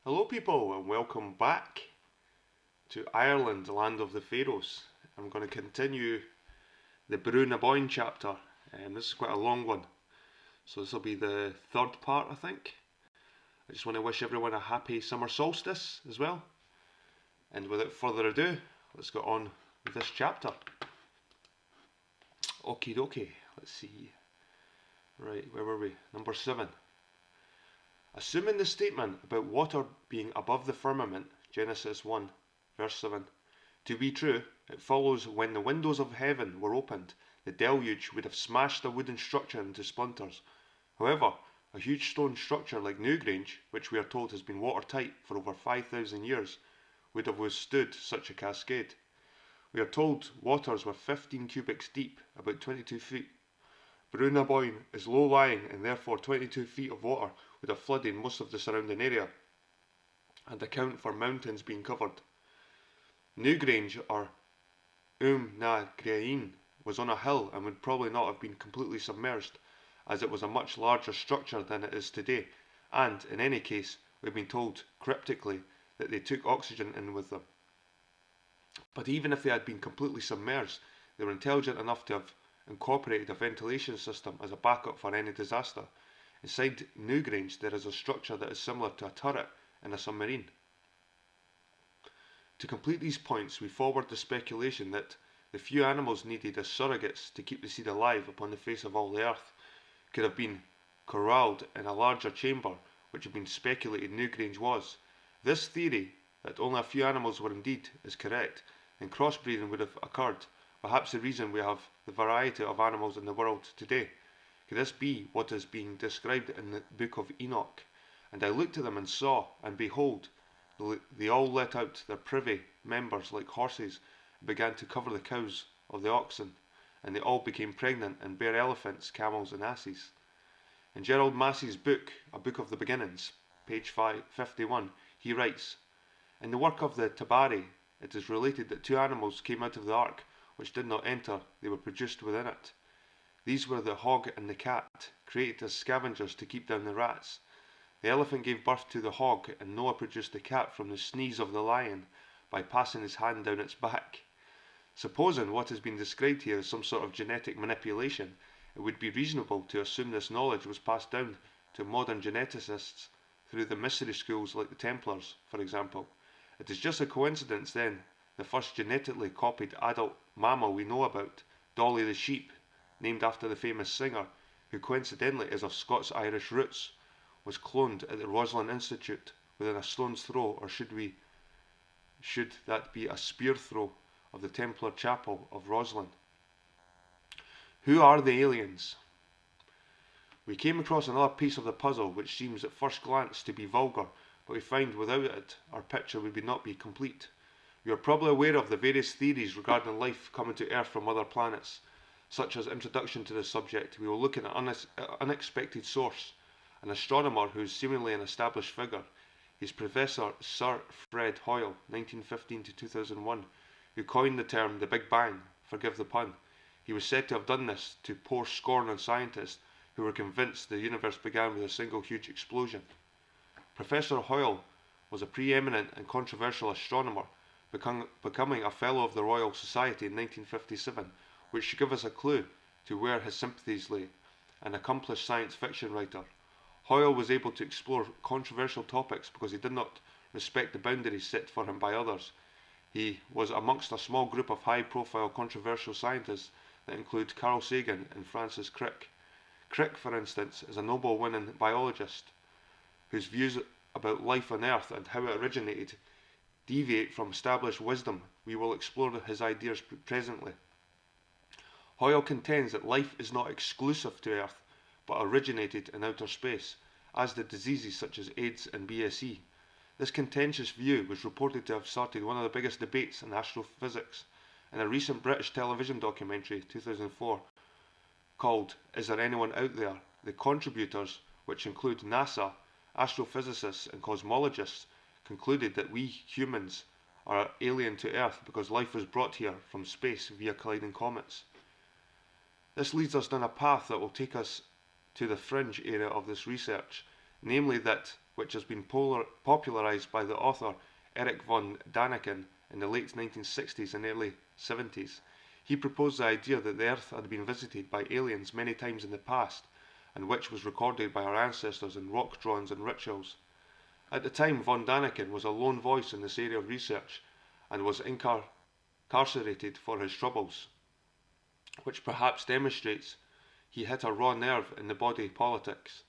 Hello people and welcome back to Ireland, the land of the Pharaohs. I'm going to continue the Boyne chapter. This is quite a long one, so this will be the third part, I think. I just want to wish everyone a happy summer solstice as well. And without further ado, let's get on with this chapter. Okie dokie, let's see. Right, where were we? Number 7. Assuming the statement about water being above the firmament, Genesis 1, verse 7, to be true, it follows when the windows of heaven were opened, the deluge would have smashed a wooden structure into splinters. However, a huge stone structure like Newgrange, which we are told has been watertight for over 5,000 years, would have withstood such a cascade. We are told waters were 15 cubics deep, about 22 feet. Boyne is low-lying and therefore 22 feet of water would have flooded most of the surrounding area and account for mountains being covered. Newgrange, or na Grain, was on a hill and would probably not have been completely submerged, as it was a much larger structure than it is today, and, in any case, we've been told cryptically that they took oxygen in with them. But even if they had been completely submerged, they were intelligent enough to have incorporated a ventilation system as a backup for any disaster. Inside Newgrange there is a structure that is similar to a turret in a submarine. To complete these points, we forward the speculation that the few animals needed as surrogates to keep the seed alive upon the face of all the earth could have been corralled in a larger chamber, which had been speculated Newgrange was. This theory, that only a few animals were indeed, is correct, and crossbreeding would have occurred, perhaps the reason we have the variety of animals in the world today. Could this be what is being described in the book of Enoch? And I looked at them and saw, and behold, they all let out their privy members like horses, and began to cover the cows of the oxen, and they all became pregnant and bare elephants, camels, and asses. In Gerald Massey's book, A Book of the Beginnings, page 51, he writes, in the work of the Tabari, it is related that two animals came out of the ark, which did not enter, they were produced within it. These were the hog and the cat, created as scavengers to keep down the rats. The elephant gave birth to the hog, and Noah produced the cat from the sneeze of the lion by passing his hand down its back. Supposing what has been described here is some sort of genetic manipulation, it would be reasonable to assume this knowledge was passed down to modern geneticists through the mystery schools like the Templars, for example. It is just a coincidence then, the first genetically copied adult mammal we know about, Dolly the sheep, named after the famous singer, who coincidentally is of Scots-Irish roots, was cloned at the Roslin Institute within a stone's throw, or should that be a spear throw, of the Templar Chapel of Roslin. Who are the aliens? We came across another piece of the puzzle which seems at first glance to be vulgar, but we find without it our picture would not be complete. You are probably aware of the various theories regarding life coming to Earth from other planets. Such as introduction to the subject, we will look at an unexpected source, an astronomer who is seemingly an established figure. He is Professor Sir Fred Hoyle, 1915 to 2001, who coined the term the Big Bang, forgive the pun. He was said to have done this to pour scorn on scientists who were convinced the universe began with a single huge explosion. Professor Hoyle was a preeminent and controversial astronomer, becoming a Fellow of the Royal Society in 1957, which should give us a clue to where his sympathies lay. An accomplished science fiction writer, Hoyle was able to explore controversial topics because he did not respect the boundaries set for him by others. He was amongst a small group of high-profile controversial scientists that include Carl Sagan and Francis Crick. Crick, for instance, is a Nobel-winning biologist whose views about life on Earth and how it originated deviate from established wisdom. We will explore his ideas presently. Hoyle contends that life is not exclusive to Earth, but originated in outer space, as did diseases such as AIDS and BSE. This contentious view was reported to have started one of the biggest debates in astrophysics. In a recent British television documentary, 2004, called Is There Anyone Out There?, the contributors, which include NASA, astrophysicists and cosmologists, concluded that we humans are alien to Earth because life was brought here from space via colliding comets. This leads us down a path that will take us to the fringe area of this research, namely that which has been popularised by the author Eric von Daniken in the late 1960s and early 70s. He proposed the idea that the Earth had been visited by aliens many times in the past, and which was recorded by our ancestors in rock drawings and rituals. At the time, von Daniken was a lone voice in this area of research and was incarcerated for his troubles, which perhaps demonstrates he hit a raw nerve in the body politics.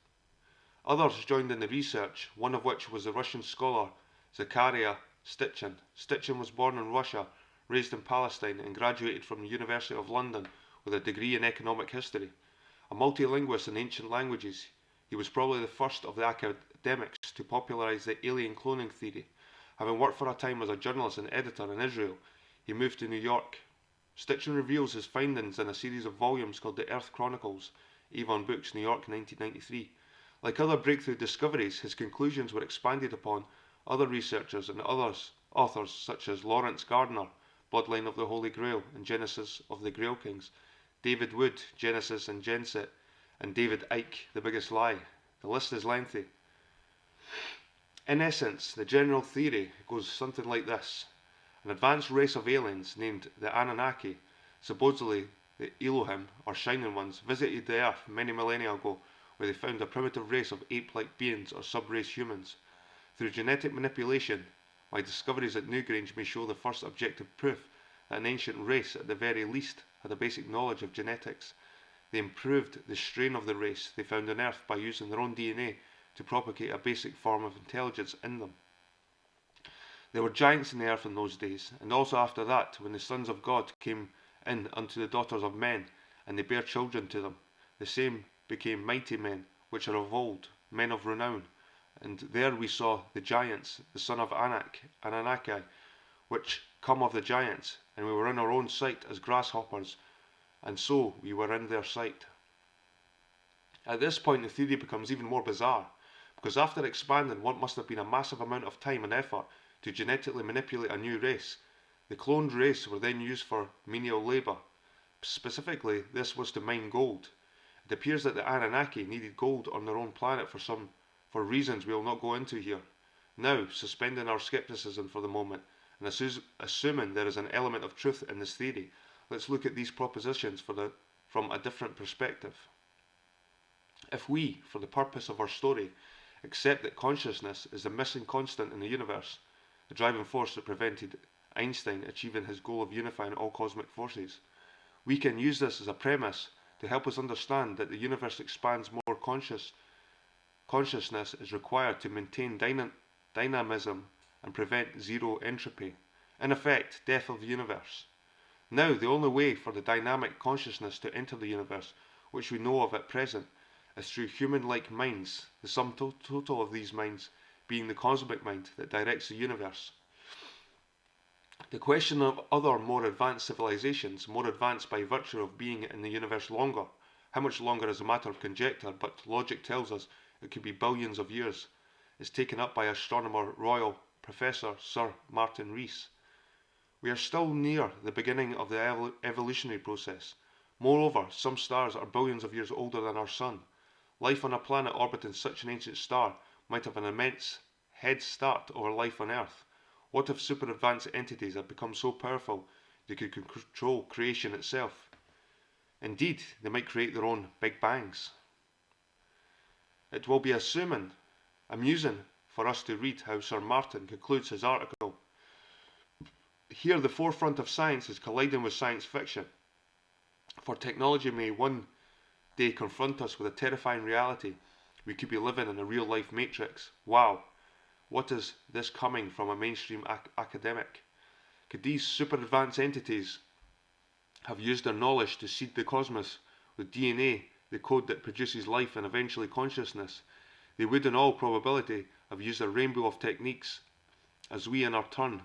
Others joined in the research, one of which was the Russian scholar Zakaria Sitchin. Sitchin was born in Russia, raised in Palestine, and graduated from the University of London with a degree in economic history. A multilingualist in ancient languages, he was probably the first of the academics to popularise the alien cloning theory. Having worked for a time as a journalist and editor in Israel, he moved to New York. Sitchin reveals his findings in a series of volumes called The Earth Chronicles, Avon Books, New York, 1993. Like other breakthrough discoveries, his conclusions were expanded upon other researchers and authors such as Lawrence Gardner, Bloodline of the Holy Grail and Genesis of the Grail Kings, David Wood, Genesis and Genset, and David Icke, The Biggest Lie. The list is lengthy. In essence, the general theory goes something like this. An advanced race of aliens named the Anunnaki, supposedly the Elohim or Shining Ones, visited the Earth many millennia ago, where they found a primitive race of ape-like beings or sub-race humans. Through genetic manipulation, my discoveries at Newgrange may show the first objective proof that an ancient race, at the very least, had a basic knowledge of genetics. They improved the strain of the race they found on Earth by using their own DNA to propagate a basic form of intelligence in them. There were giants in the earth in those days, and also after that, when the sons of God came in unto the daughters of men, and they bare children to them. The same became mighty men, which are of old, men of renown. And there we saw the giants, the son of Anunnaki, which come of the giants, and we were in our own sight as grasshoppers, and so we were in their sight. At this point the theory becomes even more bizarre, because after expanding what must have been a massive amount of time and effort to genetically manipulate a new race, the cloned race were then used for menial labour. Specifically, this was to mine gold. It appears that the Anunnaki needed gold on their own planet for reasons we will not go into here. Now, suspending our skepticism for the moment, and assuming there is an element of truth in this theory, let's look at these propositions from a different perspective. If we, for the purpose of our story, accept that consciousness is the missing constant in the universe, the driving force that prevented Einstein achieving his goal of unifying all cosmic forces, we can use this as a premise to help us understand that the universe expands more consciousness is required to maintain dynamism and prevent zero entropy. In effect, death of the universe. Now, the only way for the dynamic consciousness to enter the universe, which we know of at present, is through human-like minds, the sum total of these minds being the cosmic mind that directs the universe. The question of other more advanced civilizations, more advanced by virtue of being in the universe longer, how much longer is a matter of conjecture, but logic tells us it could be billions of years, is taken up by astronomer Royal Professor Sir Martin Rees. We are still near the beginning of the evolutionary process. Moreover, some stars are billions of years older than our Sun. Life on a planet orbiting such an ancient star might have an immense head start over life on Earth. What if super advanced entities had become so powerful they could control creation itself? Indeed, they might create their own Big Bangs. It will be amusing for us to read how Sir Martin concludes his article. Here the forefront of science is colliding with science fiction. For technology may one day confront us with a terrifying reality. We could be living in a real-life matrix. Wow, what is this coming from a mainstream academic? Could these super advanced entities have used their knowledge to seed the cosmos with DNA, the code that produces life and eventually consciousness? They would in all probability have used a rainbow of techniques, as we in our turn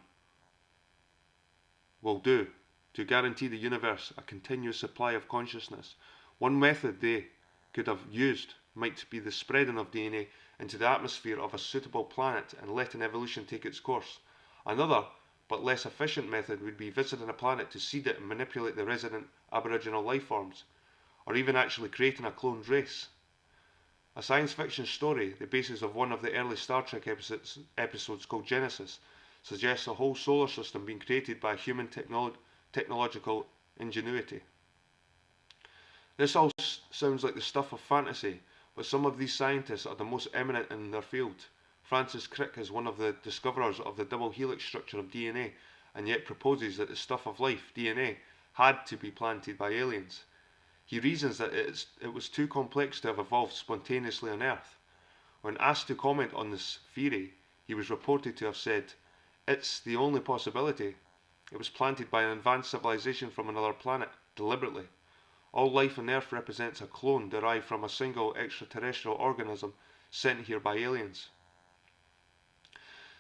will do, to guarantee the universe a continuous supply of consciousness. One method they could have used might be the spreading of DNA into the atmosphere of a suitable planet and letting evolution take its course. Another, but less efficient method would be visiting a planet to seed it and manipulate the resident aboriginal life forms, or even actually creating a cloned race. A science fiction story, the basis of one of the early Star Trek episodes called Genesis, suggests a whole solar system being created by human technological ingenuity. This all sounds like the stuff of fantasy, but some of these scientists are the most eminent in their field. Francis Crick is one of the discoverers of the double helix structure of DNA, and yet proposes that the stuff of life, DNA, had to be planted by aliens. He reasons that it was too complex to have evolved spontaneously on Earth. When asked to comment on this theory, he was reported to have said, "It's the only possibility. It was planted by an advanced civilization from another planet, deliberately. All life on Earth represents a clone derived from a single extraterrestrial organism sent here by aliens."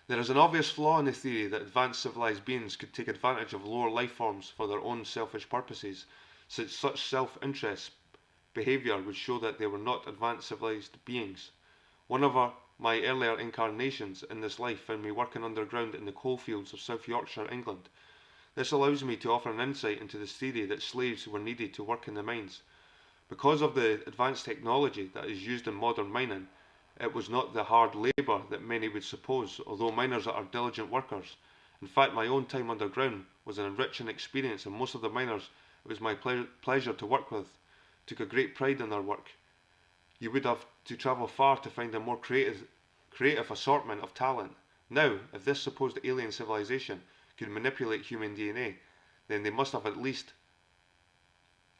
There is an obvious flaw in the theory that advanced civilized beings could take advantage of lower life forms for their own selfish purposes, since such self-interest behaviour would show that they were not advanced civilized beings. One of my earlier incarnations in this life found me working underground in the coalfields of South Yorkshire, England. This allows me to offer an insight into this theory that slaves were needed to work in the mines. Because of the advanced technology that is used in modern mining, it was not the hard labour that many would suppose, although miners are diligent workers. In fact, my own time underground was an enriching experience, and most of the miners it was my pleasure to work with took a great pride in their work. You would have to travel far to find a more creative assortment of talent. Now, if this supposed alien civilization could manipulate human DNA, then they must have at least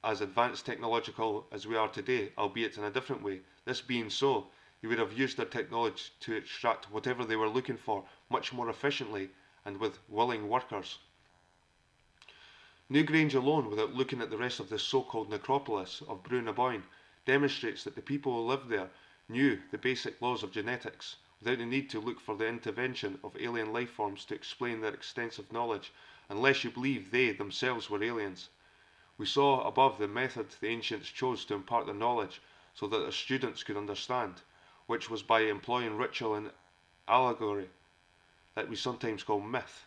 as advanced technological as we are today, albeit in a different way. This being so, they would have used their technology to extract whatever they were looking for much more efficiently and with willing workers. Newgrange alone, without looking at the rest of this so-called necropolis of Boyne, demonstrates that the people who lived there knew the basic laws of genetics, without the need to look for the intervention of alien life forms to explain their extensive knowledge, unless you believe they themselves were aliens. We saw above the method the ancients chose to impart their knowledge so that their students could understand, which was by employing ritual and allegory that we sometimes call myth.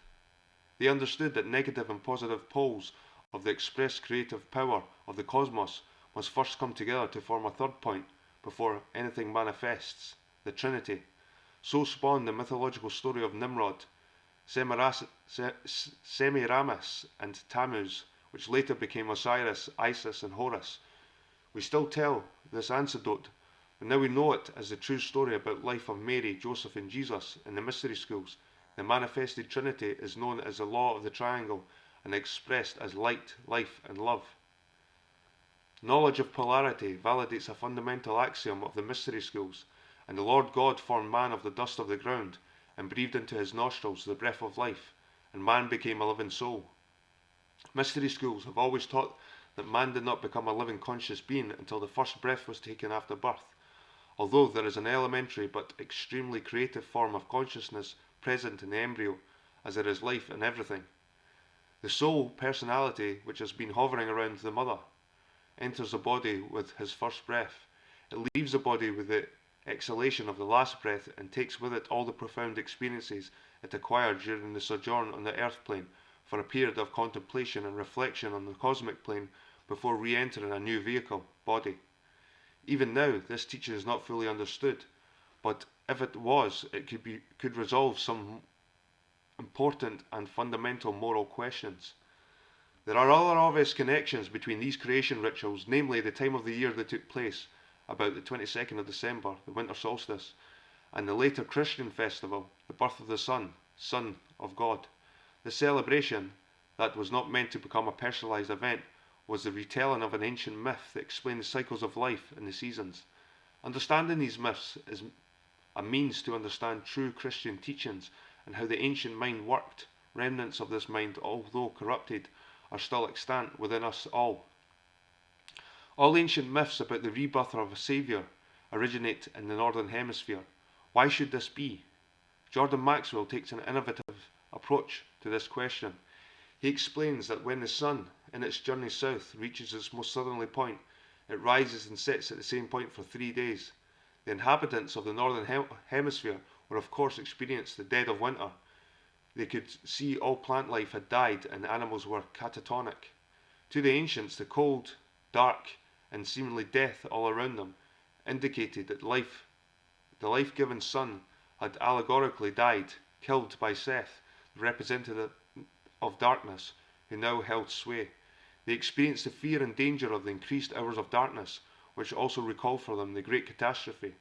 They understood that negative and positive poles of the expressed creative power of the cosmos must first come together to form a third point before anything manifests, the Trinity. So spawned the mythological story of Nimrod, Semiramis and Tammuz, which later became Osiris, Isis and Horus. We still tell this anecdote, but now we know it as the true story about life of Mary, Joseph and Jesus in the mystery schools. The manifested Trinity is known as the law of the triangle and expressed as light, life and love. Knowledge of polarity validates a fundamental axiom of the mystery schools, and the Lord God formed man of the dust of the ground and breathed into his nostrils the breath of life, and man became a living soul. Mystery schools have always taught that man did not become a living conscious being until the first breath was taken after birth, although there is an elementary but extremely creative form of consciousness present in the embryo, as there is life in everything. The soul, personality, which has been hovering around the mother, enters the body with his first breath. It leaves the body with the exhalation of the last breath and takes with it all the profound experiences it acquired during the sojourn on the earth plane for a period of contemplation and reflection on the cosmic plane before re-entering a new vehicle, body. Even now, this teaching is not fully understood, but if it was, it could resolve some important and fundamental moral questions. There are other obvious connections between these creation rituals, namely the time of the year they took place, about the 22nd of December, the winter solstice, and the later Christian festival, the birth of the Son, Son of God. The celebration, that was not meant to become a personalised event, was the retelling of an ancient myth that explained the cycles of life and the seasons. Understanding these myths is a means to understand true Christian teachings and how the ancient mind worked. Remnants of this mind, although corrupted, are still extant within us all. All ancient myths about the rebirth of a saviour originate in the Northern Hemisphere. Why should this be? Jordan Maxwell takes an innovative approach to this question. He explains that when the sun, in its journey south, reaches its most southerly point, it rises and sets at the same point for 3 days. The inhabitants of the Northern Hemisphere were of course experiencing the dead of winter. They could see all plant life had died and animals were catatonic. To the ancients, the cold, dark, and seemingly death all around them indicated that the life-given sun had allegorically died, killed by Seth, the representative of darkness, who now held sway. They experienced the fear and danger of the increased hours of darkness, which also recalled for them the great catastrophe.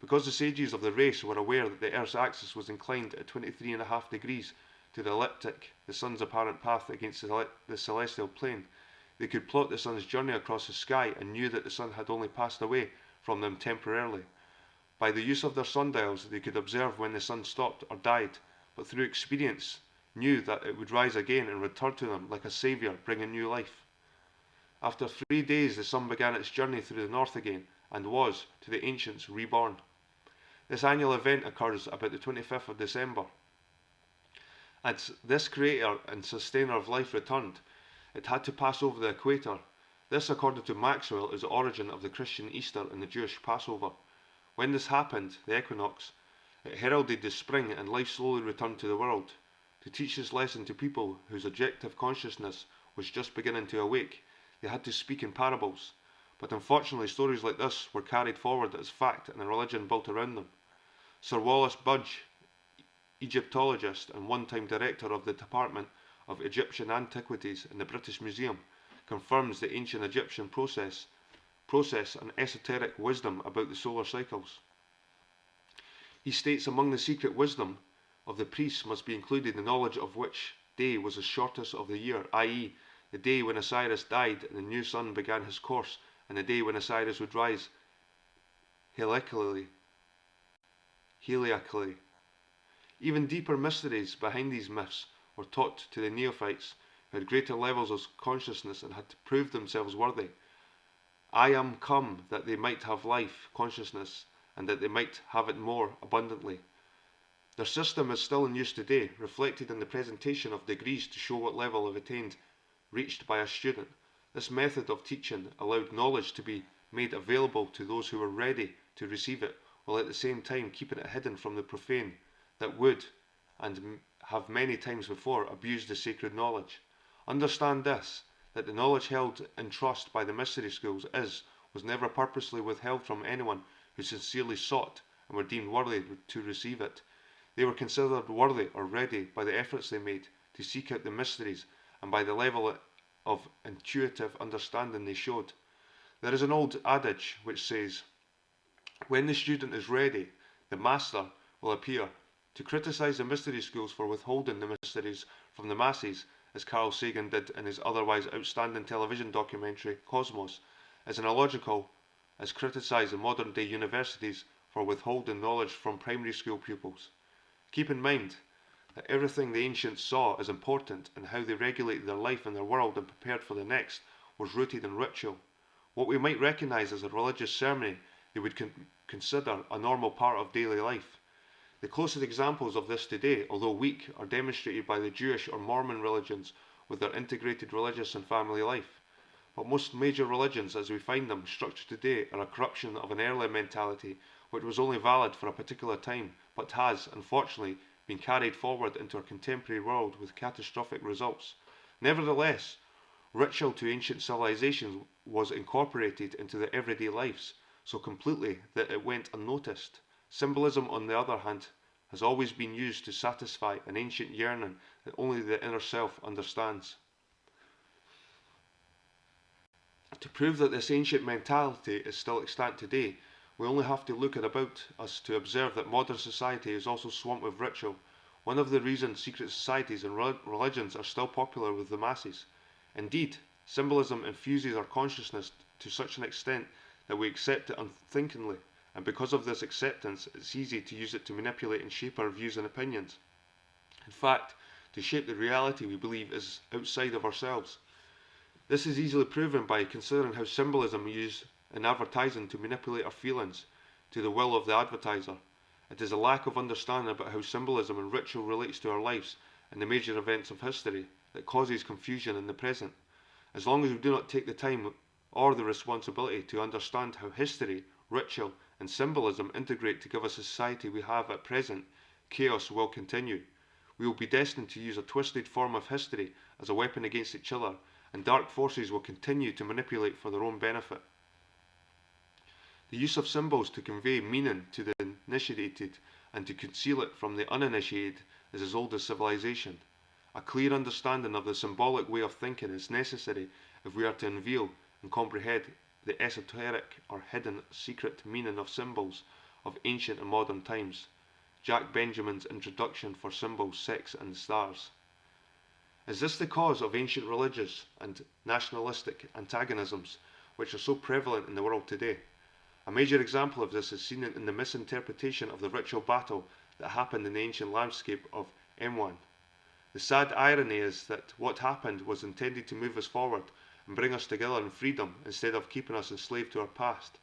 Because the sages of the race were aware that the Earth's axis was inclined at 23.5 degrees to the ecliptic, the sun's apparent path against the celestial plane, they could plot the sun's journey across the sky and knew that the sun had only passed away from them temporarily. By the use of their sundials, they could observe when the sun stopped or died, but through experience knew that it would rise again and return to them like a saviour, bringing new life. After 3 days, the sun began its journey through the north again, and was, to the ancients, reborn. This annual event occurs about the 25th of December. As this creator and sustainer of life returned, it had to pass over the equator. This, according to Maxwell, is the origin of the Christian Easter and the Jewish Passover. When this happened, the equinox, it heralded the spring and life slowly returned to the world. To teach this lesson to people whose objective consciousness was just beginning to awake, they had to speak in parables. But unfortunately, stories like this were carried forward as fact and a religion built around them. Sir Wallace Budge, Egyptologist and one-time director of the Department of Egyptian Antiquities in the British Museum, confirms the ancient Egyptian process and esoteric wisdom about the solar cycles. He states among the secret wisdom of the priests must be included the knowledge of which day was the shortest of the year, i.e., the day when Osiris died and the new sun began his course, and the day when Osiris would rise heliacally. Even deeper mysteries behind these myths were taught to the neophytes, who had greater levels of consciousness and had to prove themselves worthy. I am come that they might have life, consciousness, and that they might have it more abundantly. Their system is still in use today, reflected in the presentation of degrees to show what level of attained reached by a student. This method of teaching allowed knowledge to be made available to those who were ready to receive it, while at the same time keeping it hidden from the profane that would, and have many times before, abused the sacred knowledge. Understand this, that the knowledge held in trust by the mystery schools was never purposely withheld from anyone who sincerely sought and were deemed worthy to receive it. They were considered worthy or ready by the efforts they made to seek out the mysteries and by the level of intuitive understanding they showed. There is an old adage which says, when the student is ready, the master will appear. To criticize the mystery schools for withholding the mysteries from the masses, as Carl Sagan did in his otherwise outstanding television documentary Cosmos, is illogical as criticizing modern-day universities for withholding knowledge from primary school pupils. Keep in mind that everything the ancients saw as important and how they regulated their life and their world and prepared for the next was rooted in ritual. What we might recognize as a religious ceremony they would consider a normal part of daily life. The closest examples of this today, although weak, are demonstrated by the Jewish or Mormon religions with their integrated religious and family life. But most major religions as we find them structured today are a corruption of an earlier mentality which was only valid for a particular time, but has, unfortunately, been carried forward into our contemporary world with catastrophic results. Nevertheless, ritual to ancient civilizations was incorporated into their everyday lives so completely that it went unnoticed. Symbolism, on the other hand, has always been used to satisfy an ancient yearning that only the inner self understands. To prove that this ancient mentality is still extant today, we only have to look at about us to observe that modern society is also swamped with ritual, one of the reasons secret societies and religions are still popular with the masses. Indeed, symbolism infuses our consciousness to such an extent that we accept it unthinkingly, and because of this acceptance, it's easy to use it to manipulate and shape our views and opinions. In fact, to shape the reality we believe is outside of ourselves. This is easily proven by considering how symbolism is used in advertising to manipulate our feelings to the will of the advertiser. It is a lack of understanding about how symbolism and ritual relates to our lives and the major events of history that causes confusion in the present. As long as we do not take the time or the responsibility to understand how history, ritual, and symbolism integrate to give us a society we have at present, chaos will continue. We will be destined to use a twisted form of history as a weapon against each other, and dark forces will continue to manipulate for their own benefit. The use of symbols to convey meaning to the initiated and to conceal it from the uninitiated is as old as civilization. A clear understanding of the symbolic way of thinking is necessary if we are to unveil and comprehend the esoteric or hidden secret meaning of symbols of ancient and modern times. Jack Benjamin's Introduction for Symbols, Sex and Stars. Is this the cause of ancient religious and nationalistic antagonisms which are so prevalent in the world today? A major example of this is seen in the misinterpretation of the ritual battle that happened in the ancient landscape of Boinne. The sad irony is that what happened was intended to move us forward and bring us together in freedom instead of keeping us enslaved to our past.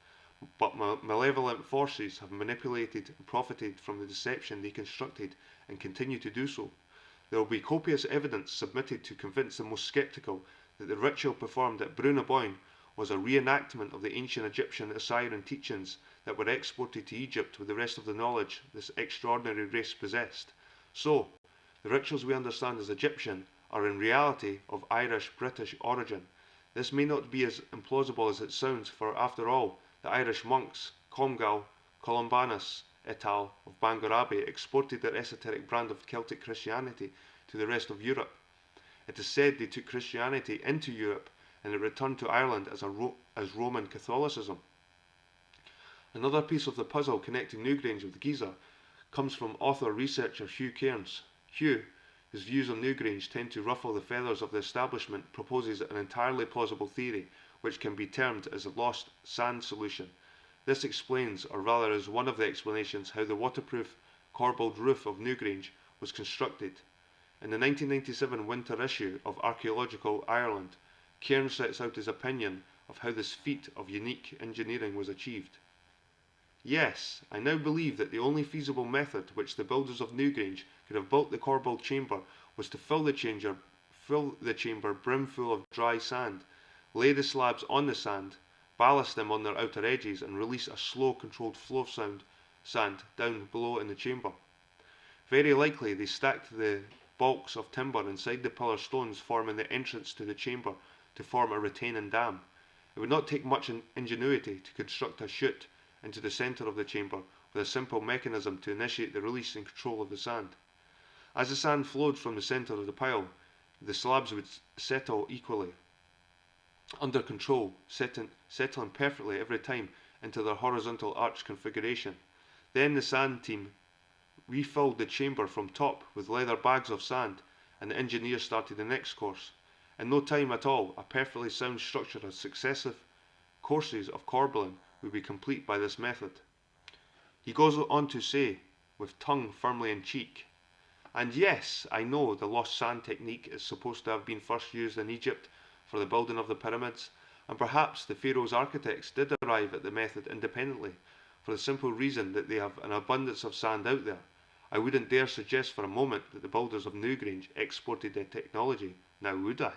But malevolent forces have manipulated and profited from the deception they constructed and continue to do so. There will be copious evidence submitted to convince the most sceptical that the ritual performed at Boyne was a reenactment of the ancient Egyptian Assyrian teachings that were exported to Egypt with the rest of the knowledge this extraordinary race possessed. So, the rituals we understand as Egyptian are in reality of Irish-British origin. This may not be as implausible as it sounds, for after all, the Irish monks, Comgall, Columbanus et al. Of Bangor Abbey exported their esoteric brand of Celtic Christianity to the rest of Europe. It is said they took Christianity into Europe and it returned to Ireland as Roman Catholicism. Another piece of the puzzle connecting Newgrange with Giza comes from author-researcher Hugh Cairns. Hugh, whose views on Newgrange tend to ruffle the feathers of the establishment, proposes an entirely plausible theory which can be termed as a lost sand solution. This explains, or rather is one of the explanations, how the waterproof corbelled roof of Newgrange was constructed. In the 1997 winter issue of Archaeological Ireland, Cairns sets out his opinion of how this feat of unique engineering was achieved. Yes, I now believe that the only feasible method which the builders of Newgrange could have built the corbelled chamber was to fill the chamber brimful of dry sand, lay the slabs on the sand, ballast them on their outer edges, and release a slow controlled flow of sand down below in the chamber. Very likely they stacked the balks of timber inside the pillar stones forming the entrance to the chamber to form a retaining dam. It would not take much ingenuity to construct a chute into the centre of the chamber with a simple mechanism to initiate the release and control of the sand. As the sand flowed from the centre of the pile, the slabs would settle equally, under control, settling perfectly every time into their horizontal arch configuration. Then the sand team refilled the chamber from top with leather bags of sand, and the engineers started the next course. In no time at all, a perfectly sound structure of successive courses of corbelling would be complete by this method. He goes on to say, with tongue firmly in cheek, and yes, I know the lost sand technique is supposed to have been first used in Egypt for the building of the pyramids, and perhaps the Pharaohs' architects did arrive at the method independently, for the simple reason that they have an abundance of sand out there. I wouldn't dare suggest for a moment that the builders of Newgrange exported their technology, now would I?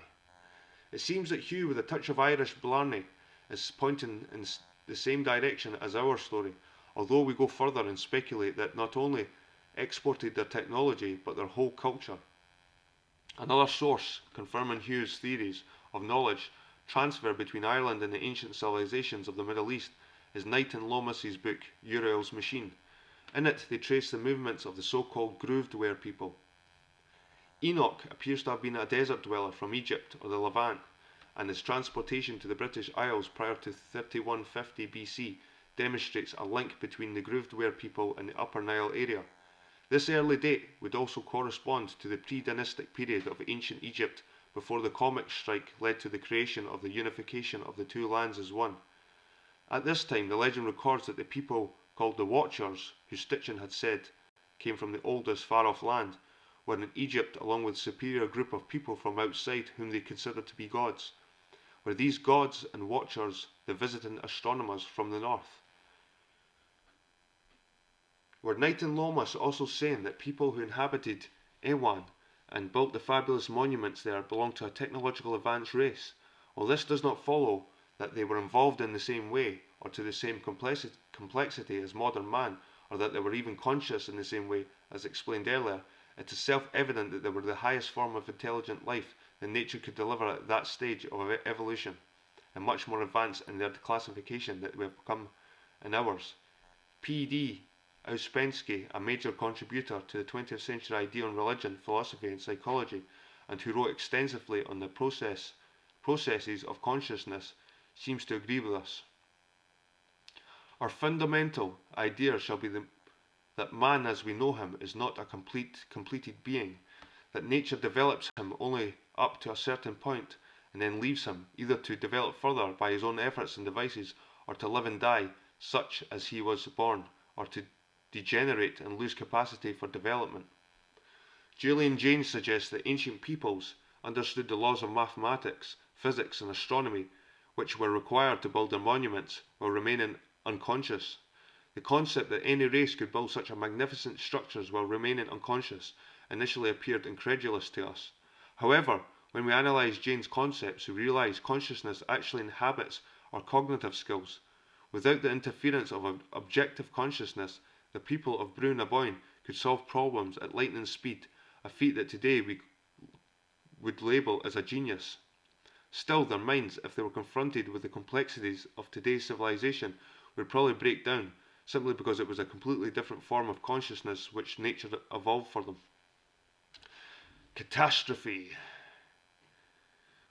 It seems that Hugh, with a touch of Irish blarney, is pointing in the same direction as our story, although we go further and speculate that not only exported their technology, but their whole culture. Another source confirming Hugh's theories of knowledge transfer between Ireland and the ancient civilizations of the Middle East is Knight and Lomas's book, Uriel's Machine. In it, they trace the movements of the so-called grooved-ware people. Enoch appears to have been a desert dweller from Egypt or the Levant, and his transportation to the British Isles prior to 3150 BC demonstrates a link between the grooved-ware people and the Upper Nile area. This early date would also correspond to the pre-dynastic period of ancient Egypt before the comet strike led to the creation of the unification of the two lands as one. At this time, the legend records that the people called the Watchers, who Stitchin had said came from the oldest far-off land, were in Egypt along with a superior group of people from outside whom they considered to be gods. Were these gods and Watchers the visiting astronomers from the north? Were Knight and Lomas also saying that people who inhabited Ewan and built the fabulous monuments there belonged to a technological advanced race? Well, this does not follow that they were involved in the same way or to the same complexity as modern man, or that they were even conscious in the same way as explained earlier. It is self-evident that they were the highest form of intelligent life that nature could deliver at that stage of evolution, and much more advanced in their classification that we have become in ours. P.D. Ouspensky, a major contributor to the 20th century idea on religion, philosophy and psychology, and who wrote extensively on the processes of consciousness, seems to agree with us. Our fundamental idea shall be that man as we know him is not a completed being, that nature develops him only up to a certain point and then leaves him, either to develop further by his own efforts and devices, or to live and die such as he was born, or to degenerate and lose capacity for development. Julian Jaynes suggests that ancient peoples understood the laws of mathematics, physics and astronomy, which were required to build their monuments while remaining unconscious. The concept that any race could build such magnificent structures while remaining unconscious initially appeared incredulous to us. However, when we analyse Jaynes' concepts, we realise consciousness actually inhabits our cognitive skills. Without the interference of objective consciousness, the people of Boinne could solve problems at lightning speed, a feat that today we would label as a genius. Still, their minds, if they were confronted with the complexities of today's civilization, would probably break down, simply because it was a completely different form of consciousness which nature evolved for them. Catastrophe.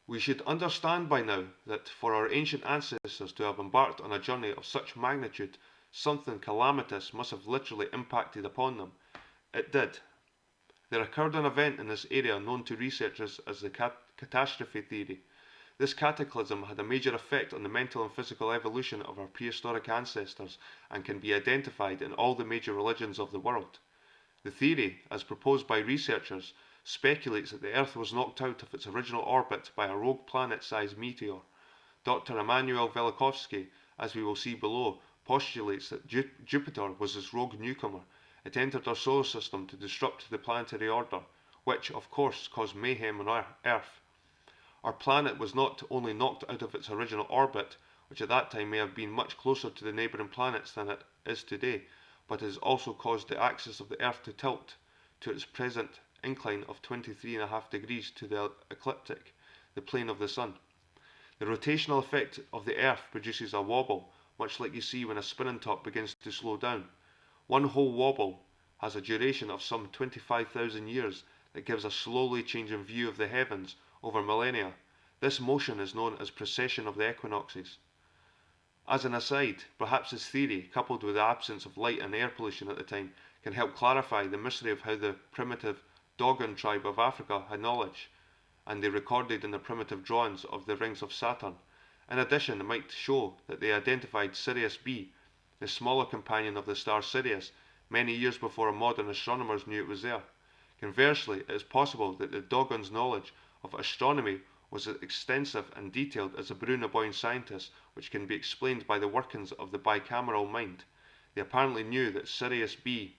We should understand by now that for our ancient ancestors to have embarked on a journey of such magnitude, something calamitous must have literally impacted upon them. It did. There occurred an event in this area known to researchers as the catastrophe theory. This cataclysm had a major effect on the mental and physical evolution of our prehistoric ancestors and can be identified in all the major religions of the world. The theory, as proposed by researchers, speculates that the Earth was knocked out of its original orbit by a rogue planet-sized meteor. Dr. Immanuel Velikovsky, as we will see below, postulates that Jupiter was this rogue newcomer. It entered our solar system to disrupt the planetary order, which, of course, caused mayhem on our Earth. Our planet was not only knocked out of its original orbit, which at that time may have been much closer to the neighbouring planets than it is today, but it has also caused the axis of the Earth to tilt to its present incline of 23.5 degrees to the ecliptic, the plane of the Sun. The rotational effect of the Earth produces a wobble, much like you see when a spinning top begins to slow down. One whole wobble has a duration of some 25,000 years that gives a slowly changing view of the heavens over millennia. This motion is known as precession of the equinoxes. As an aside, perhaps this theory, coupled with the absence of light and air pollution at the time, can help clarify the mystery of how the primitive Dogon tribe of Africa had knowledge, and they recorded in the primitive drawings of the rings of Saturn. In addition, it might show that they identified Sirius B, the smaller companion of the star Sirius, many years before modern astronomers knew it was there. Conversely, it is possible that the Dogon's knowledge of astronomy was as extensive and detailed as the Boyne scientists, which can be explained by the workings of the bicameral mind. They apparently knew that Sirius B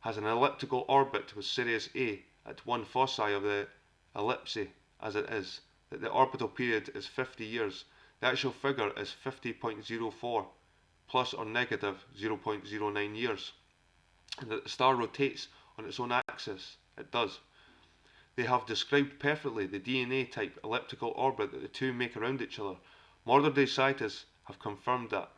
has an elliptical orbit with Sirius A at one foci of the ellipse as it is, that the orbital period is 50 years. The actual figure is 50.04 plus or negative 0.09 years, and that the star rotates on its own axis. It does. They have described perfectly the DNA type elliptical orbit that the two make around each other. Modern day scientists have confirmed that.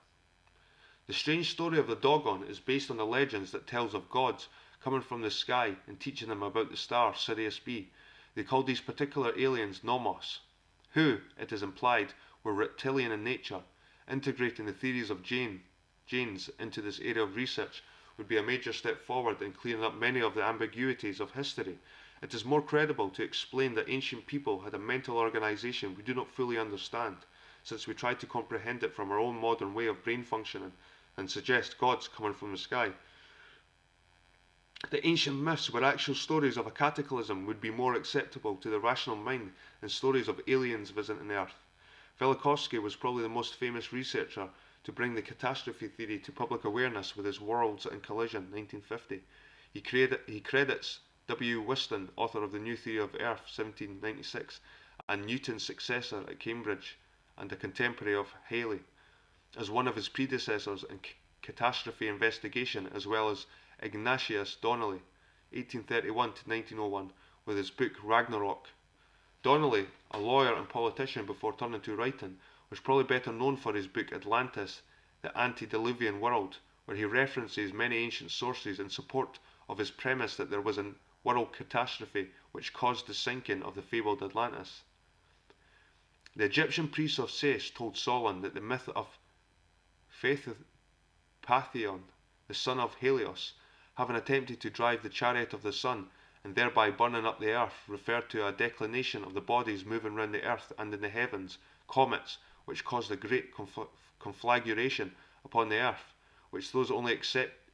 The strange story of the Dogon is based on the legends that tells of gods coming from the sky and teaching them about the star Sirius B. They called these particular aliens Nomos, who, it is implied, were reptilian in nature. Integrating the theories of Jaynes into this area of research would be a major step forward in clearing up many of the ambiguities of history. It is more credible to explain that ancient people had a mental organisation we do not fully understand, since we try to comprehend it from our own modern way of brain functioning and suggest gods coming from the sky. The ancient myths were actual stories of a cataclysm would be more acceptable to the rational mind than stories of aliens visiting Earth. Velikovsky was probably the most famous researcher to bring the catastrophe theory to public awareness with his Worlds in Collision, 1950. He credits W. Whiston, author of The New Theory of Earth, 1796, and Newton's successor at Cambridge and a contemporary of Halley, as one of his predecessors in catastrophe investigation, as well as Ignatius Donnelly, 1831 to 1901, with his book Ragnarok. Donnelly, a lawyer and politician before turning to writing, was probably better known for his book Atlantis, the antediluvian world, where he references many ancient sources in support of his premise that there was a world catastrophe which caused the sinking of the fabled Atlantis. The Egyptian priest of Sais told Solon that the myth of Phaethon, the son of Helios, having attempted to drive the chariot of the sun and thereby burning up the earth, referred to a declination of the bodies moving round the earth and in the heavens, comets, which caused a great conflagration upon the earth, which those only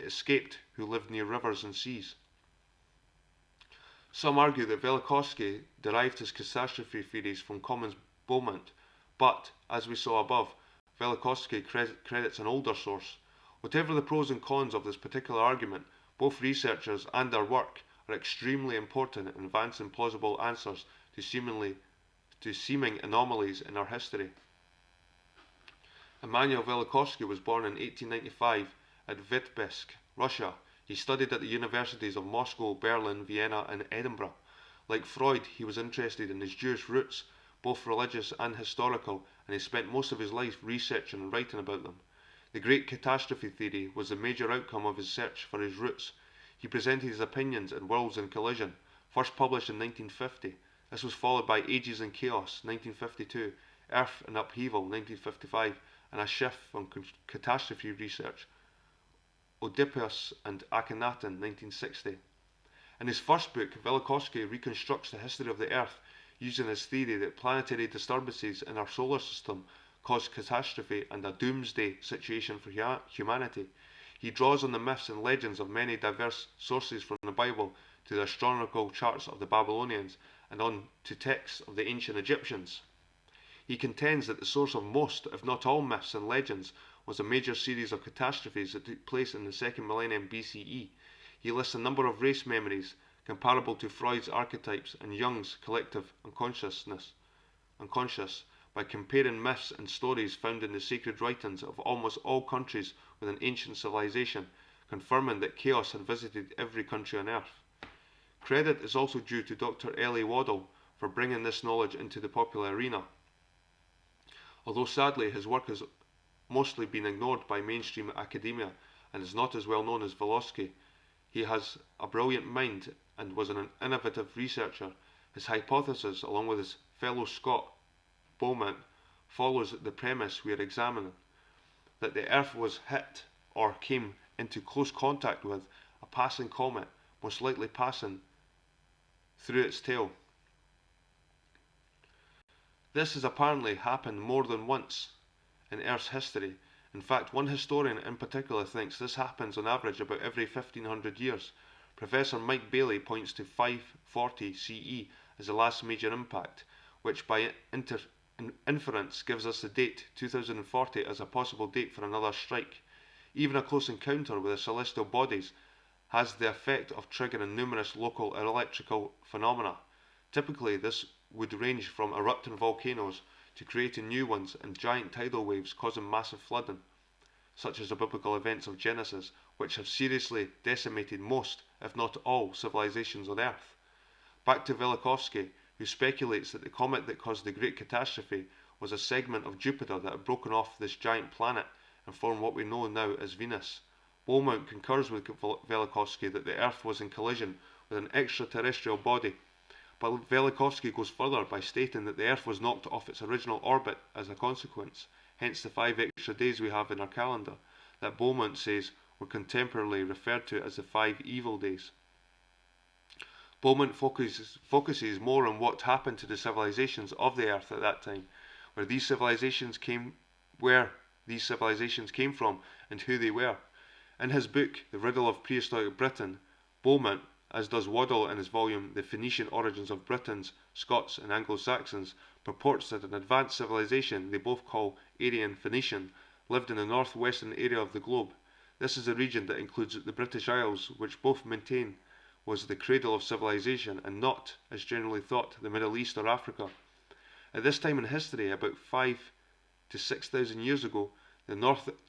escaped who lived near rivers and seas. Some argue that Velikovsky derived his catastrophe theories from Common's Beaumont, but, as we saw above, Velikovsky credits an older source. Whatever the pros and cons of this particular argument, both researchers and their work are extremely important in advancing plausible answers to seeming anomalies in our history. Immanuel Velikovsky was born in 1895 at Vitebsk, Russia. He studied at the universities of Moscow, Berlin, Vienna and Edinburgh. Like Freud, he was interested in his Jewish roots, both religious and historical, and he spent most of his life researching and writing about them. The Great Catastrophe theory was the major outcome of his search for his roots. He presented his opinions in Worlds in Collision, first published in 1950. This was followed by Ages in Chaos, 1952, Earth in Upheaval, 1955, and a shift from catastrophe research, Oedipus and Akhenaten, 1960. In his first book, Velikovsky reconstructs the history of the Earth using his theory that planetary disturbances in our solar system cause catastrophe and a doomsday situation for humanity. He draws on the myths and legends of many diverse sources from the Bible to the astronomical charts of the Babylonians and on to texts of the ancient Egyptians. He contends that the source of most, if not all, myths and legends was a major series of catastrophes that took place in the 2nd millennium BCE. He lists a number of race memories comparable to Freud's archetypes and Jung's collective unconscious by comparing myths and stories found in the sacred writings of almost all countries with an ancient civilization, confirming that chaos had visited every country on earth. Credit is also due to Dr. Elie Waddell for bringing this knowledge into the popular arena. Although sadly his work has mostly been ignored by mainstream academia and is not as well known as Velikovsky, he has a brilliant mind and was an innovative researcher. His hypothesis, along with his fellow Scot Beaumont, follows the premise we are examining, that the Earth was hit or came into close contact with a passing comet, most likely passing through its tail. This has apparently happened more than once in Earth's history. In fact, one historian in particular thinks this happens on average about every 1500 years. Professor Mike Bailey points to 540 CE as the last major impact, which by inference gives us the date 2040 as a possible date for another strike. Even a close encounter with the celestial bodies has the effect of triggering numerous local electrical phenomena. Typically, this would range from erupting volcanoes to creating new ones and giant tidal waves causing massive flooding, such as the biblical events of Genesis, which have seriously decimated most, if not all, civilizations on Earth. Back to Velikovsky, who speculates that the comet that caused the Great Catastrophe was a segment of Jupiter that had broken off this giant planet and formed what we know now as Venus. Beaumont concurs with Velikovsky that the Earth was in collision with an extraterrestrial body, but Velikovsky goes further by stating that the Earth was knocked off its original orbit as a consequence, hence the 5 extra days we have in our calendar, that Beaumont says were contemporarily referred to as the 5 evil days. Beaumont focuses more on what happened to the civilizations of the Earth at that time, where these civilizations came from and who they were. In his book, The Riddle of Prehistoric Britain, Beaumont, as does Waddell in his volume The Phoenician Origins of Britons, Scots and Anglo-Saxons, purports that an advanced civilization they both call Aryan Phoenician lived in the northwestern area of the globe. This is a region that includes the British Isles, which both maintain was the cradle of civilization and not, as generally thought, the Middle East or Africa. At this time in history, about 5 to 6,000 years ago, the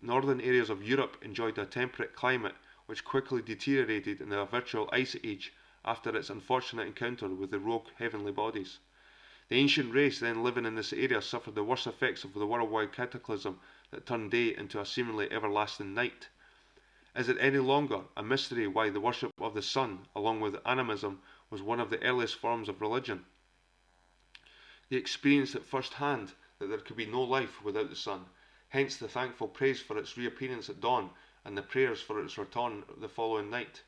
northern areas of Europe enjoyed a temperate climate which quickly deteriorated in a virtual ice age after its unfortunate encounter with the rogue heavenly bodies. The ancient race then living in this area suffered the worst effects of the worldwide cataclysm that turned day into a seemingly everlasting night? Is it any longer a mystery why the worship of the sun, along with animism, was one of the earliest forms of religion? They experienced at first hand that there could be no life without the sun, hence the thankful praise for its reappearance at dawn and the prayers for its return the following night.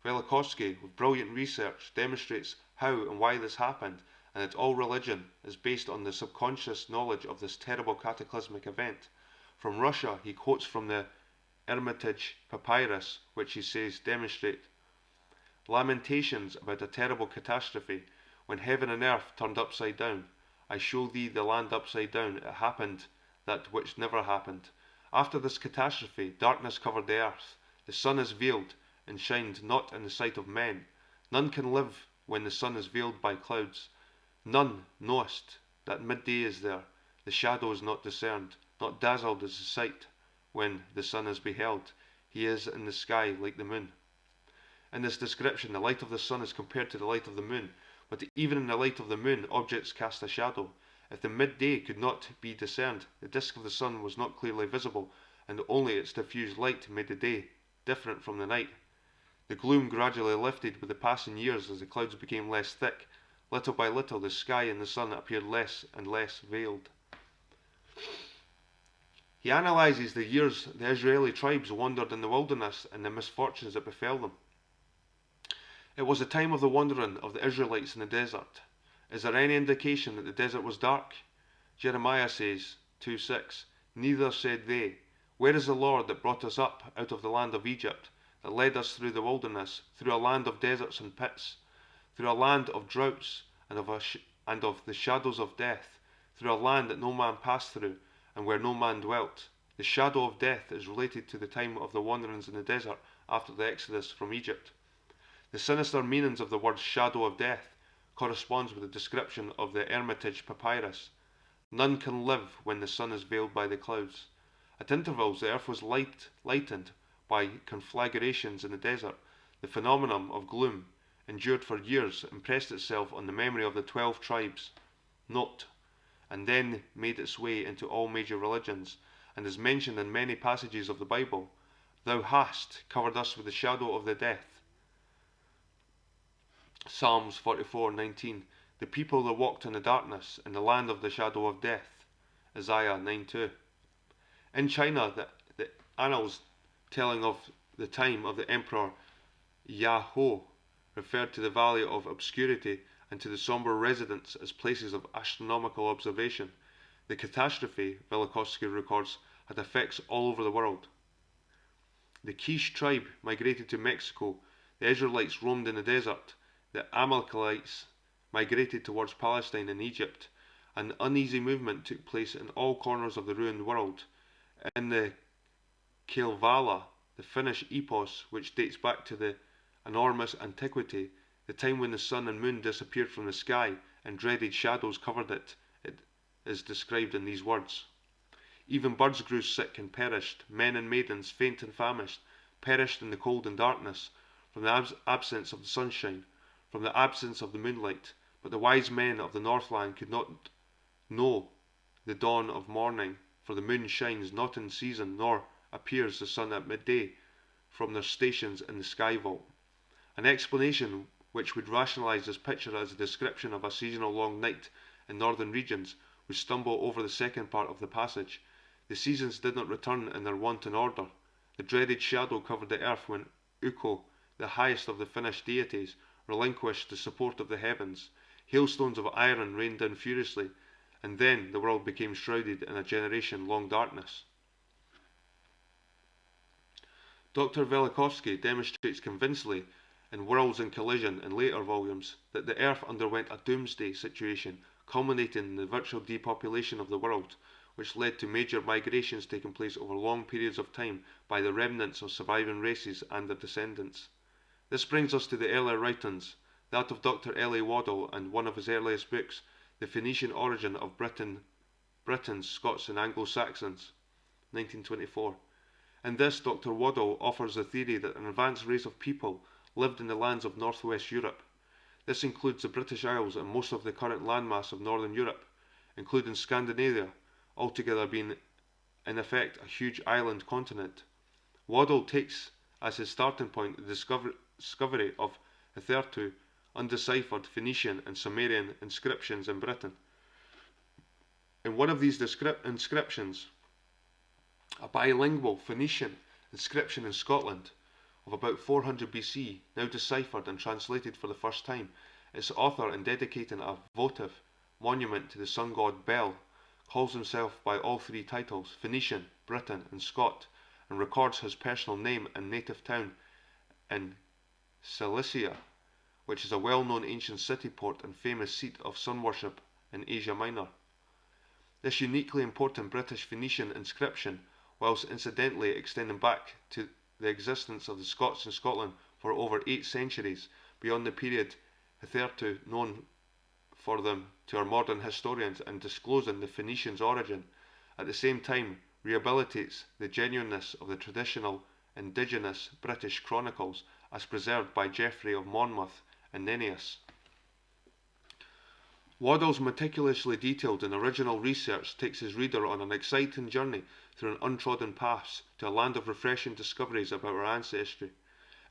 Velikovsky, with brilliant research, demonstrates how and why this happened, and that all religion is based on the subconscious knowledge of this terrible cataclysmic event. From Russia, he quotes from the Hermitage Papyrus, which he says demonstrate lamentations about a terrible catastrophe, when heaven and earth turned upside down. I show thee the land upside down. It happened that which never happened. After this catastrophe, darkness covered the earth. The sun is veiled, and shined not in the sight of men. None can live when the sun is veiled by clouds. None knowest that midday is there. The shadow is not discerned, not dazzled is the sight. When the sun is beheld, he is in the sky like the moon. In this description, the light of the sun is compared to the light of the moon, but even in the light of the moon, objects cast a shadow. If the midday could not be discerned, the disk of the sun was not clearly visible, and only its diffused light made the day different from the night. The gloom gradually lifted with the passing years as the clouds became less thick. Little by little, the sky and the sun appeared less and less veiled. He analyses the years the Israeli tribes wandered in the wilderness and the misfortunes that befell them. It was the time of the wandering of the Israelites in the desert. Is there any indication that the desert was dark? Jeremiah says, 2:6, Neither said they, Where is the Lord that brought us up out of the land of Egypt, that led us through the wilderness, through a land of deserts and pits, through a land of droughts and of the shadows of death, through a land that no man passed through, and where no man dwelt. The shadow of death is related to the time of the wanderings in the desert after the exodus from Egypt. The sinister meanings of the word shadow of death corresponds with the description of the Hermitage Papyrus. None can live when the sun is veiled by the clouds. At intervals, the earth was lightened by conflagrations in the desert. The phenomenon of gloom, endured for years, impressed itself on the memory of the 12 tribes. Note, and then made its way into all major religions, and is mentioned in many passages of the Bible. Thou hast covered us with the shadow of the death. Psalms 44:19. The people that walked in the darkness, in the land of the shadow of death. Isaiah 9:2. In China, the annals telling of the time of the Emperor Yaho referred to the Valley of Obscurity and to the sombre residents as places of astronomical observation. The catastrophe, Velikovsky records, had effects all over the world. The Quiche tribe migrated to Mexico, the Israelites roamed in the desert, the Amalekites migrated towards Palestine and Egypt. An uneasy movement took place in all corners of the ruined world. In the Kalevala, the Finnish epos, which dates back to the enormous antiquity, the time when the sun and moon disappeared from the sky and dreaded shadows covered it, it is described in these words. Even birds grew sick and perished, men and maidens, faint and famished, perished in the cold and darkness, from the absence of the sunshine, from the absence of the moonlight. But the wise men of the Northland could not know the dawn of morning, for the moon shines not in season, nor appears the sun at midday from their stations in the sky vault. An explanation which would rationalize this picture as a description of a seasonal long night in northern regions would stumble over the second part of the passage. The seasons did not return in their wonted order. The dreaded shadow covered the earth when Ukko, the highest of the Finnish deities, relinquished the support of the heavens. Hailstones of iron rained down furiously, and then the world became shrouded in a generation-long darkness. Dr. Velikovsky demonstrates convincingly in Worlds in Collision in later volumes that the Earth underwent a doomsday situation, culminating in the virtual depopulation of the world, which led to major migrations taking place over long periods of time by the remnants of surviving races and their descendants. This brings us to the earlier writings, that of Dr. L. A. Waddell and one of his earliest books, The Phoenician Origin of Britons, Scots and Anglo-Saxons, 1924. In this, Dr. Waddell offers the theory that an advanced race of people lived in the lands of northwest Europe. This includes the British Isles and most of the current landmass of northern Europe, including Scandinavia, altogether being in effect a huge island continent. Waddell takes as his starting point the discovery of hitherto undeciphered Phoenician and Sumerian inscriptions in Britain. In one of these inscriptions, a bilingual Phoenician inscription in Scotland of about 400 BC, now deciphered and translated for the first time, its author, in dedicating a votive monument to the sun god Bel, calls himself by all three titles, Phoenician, Briton and Scot, and records his personal name and native town in Cilicia, which is a well-known ancient city-port and famous seat of sun worship in Asia Minor. This uniquely important British Phoenician inscription, whilst incidentally extending back to the existence of the Scots in Scotland for over 8 centuries, beyond the period hitherto known for them to our modern historians, and disclosing the Phoenicians' origin, at the same time rehabilitates the genuineness of the traditional indigenous British chronicles as preserved by Geoffrey of Monmouth and Nennius. Waddell's meticulously detailed and original research takes his reader on an exciting journey through an untrodden paths to a land of refreshing discoveries about our ancestry.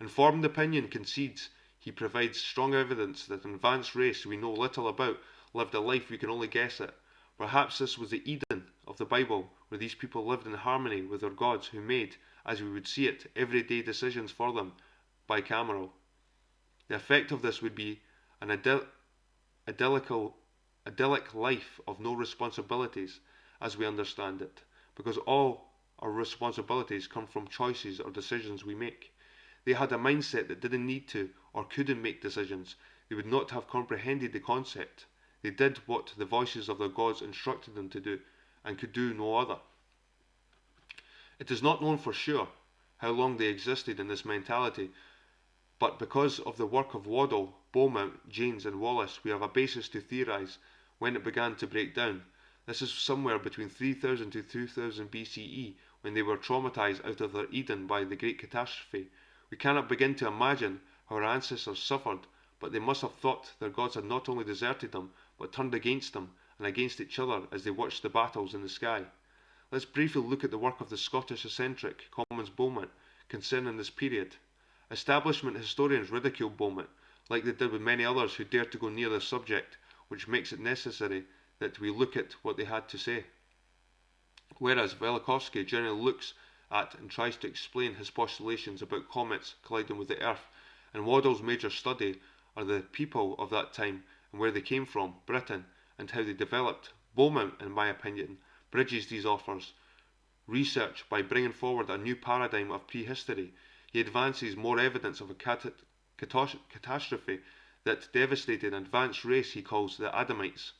Informed opinion concedes he provides strong evidence that an advanced race we know little about lived a life we can only guess at. Perhaps this was the Eden of the Bible, where these people lived in harmony with their gods who made, as we would see it, everyday decisions for them bicameral. The effect of this would be an idyllic life of no responsibilities as we understand it, because all our responsibilities come from choices or decisions we make. They had a mindset that didn't need to or couldn't make decisions. They would not have comprehended the concept. They did what the voices of their gods instructed them to do, and could do no other. It is not known for sure how long they existed in this mentality, but because of the work of Waddell, Beaumont, Janes and Wallace, we have a basis to theorise when it began to break down. This is somewhere between 3000 to 2000 BCE, when they were traumatised out of their Eden by the Great Catastrophe. We cannot begin to imagine how our ancestors suffered, but they must have thought their gods had not only deserted them, but turned against them and against each other as they watched the battles in the sky. Let's briefly look at the work of the Scottish eccentric Commons Beaumont concerning this period. Establishment historians ridicule Beaumont, like they did with many others who dared to go near the subject, which makes it necessary that we look at what they had to say. Whereas Velikovsky generally looks at and tries to explain his postulations about comets colliding with the Earth, and Waddell's major study are the people of that time and where they came from, Britain, and how they developed. Beaumont, in my opinion, bridges these authors' research by bringing forward a new paradigm of prehistory. He advances more evidence of a catastrophe that devastated an advanced race he calls the Adamites.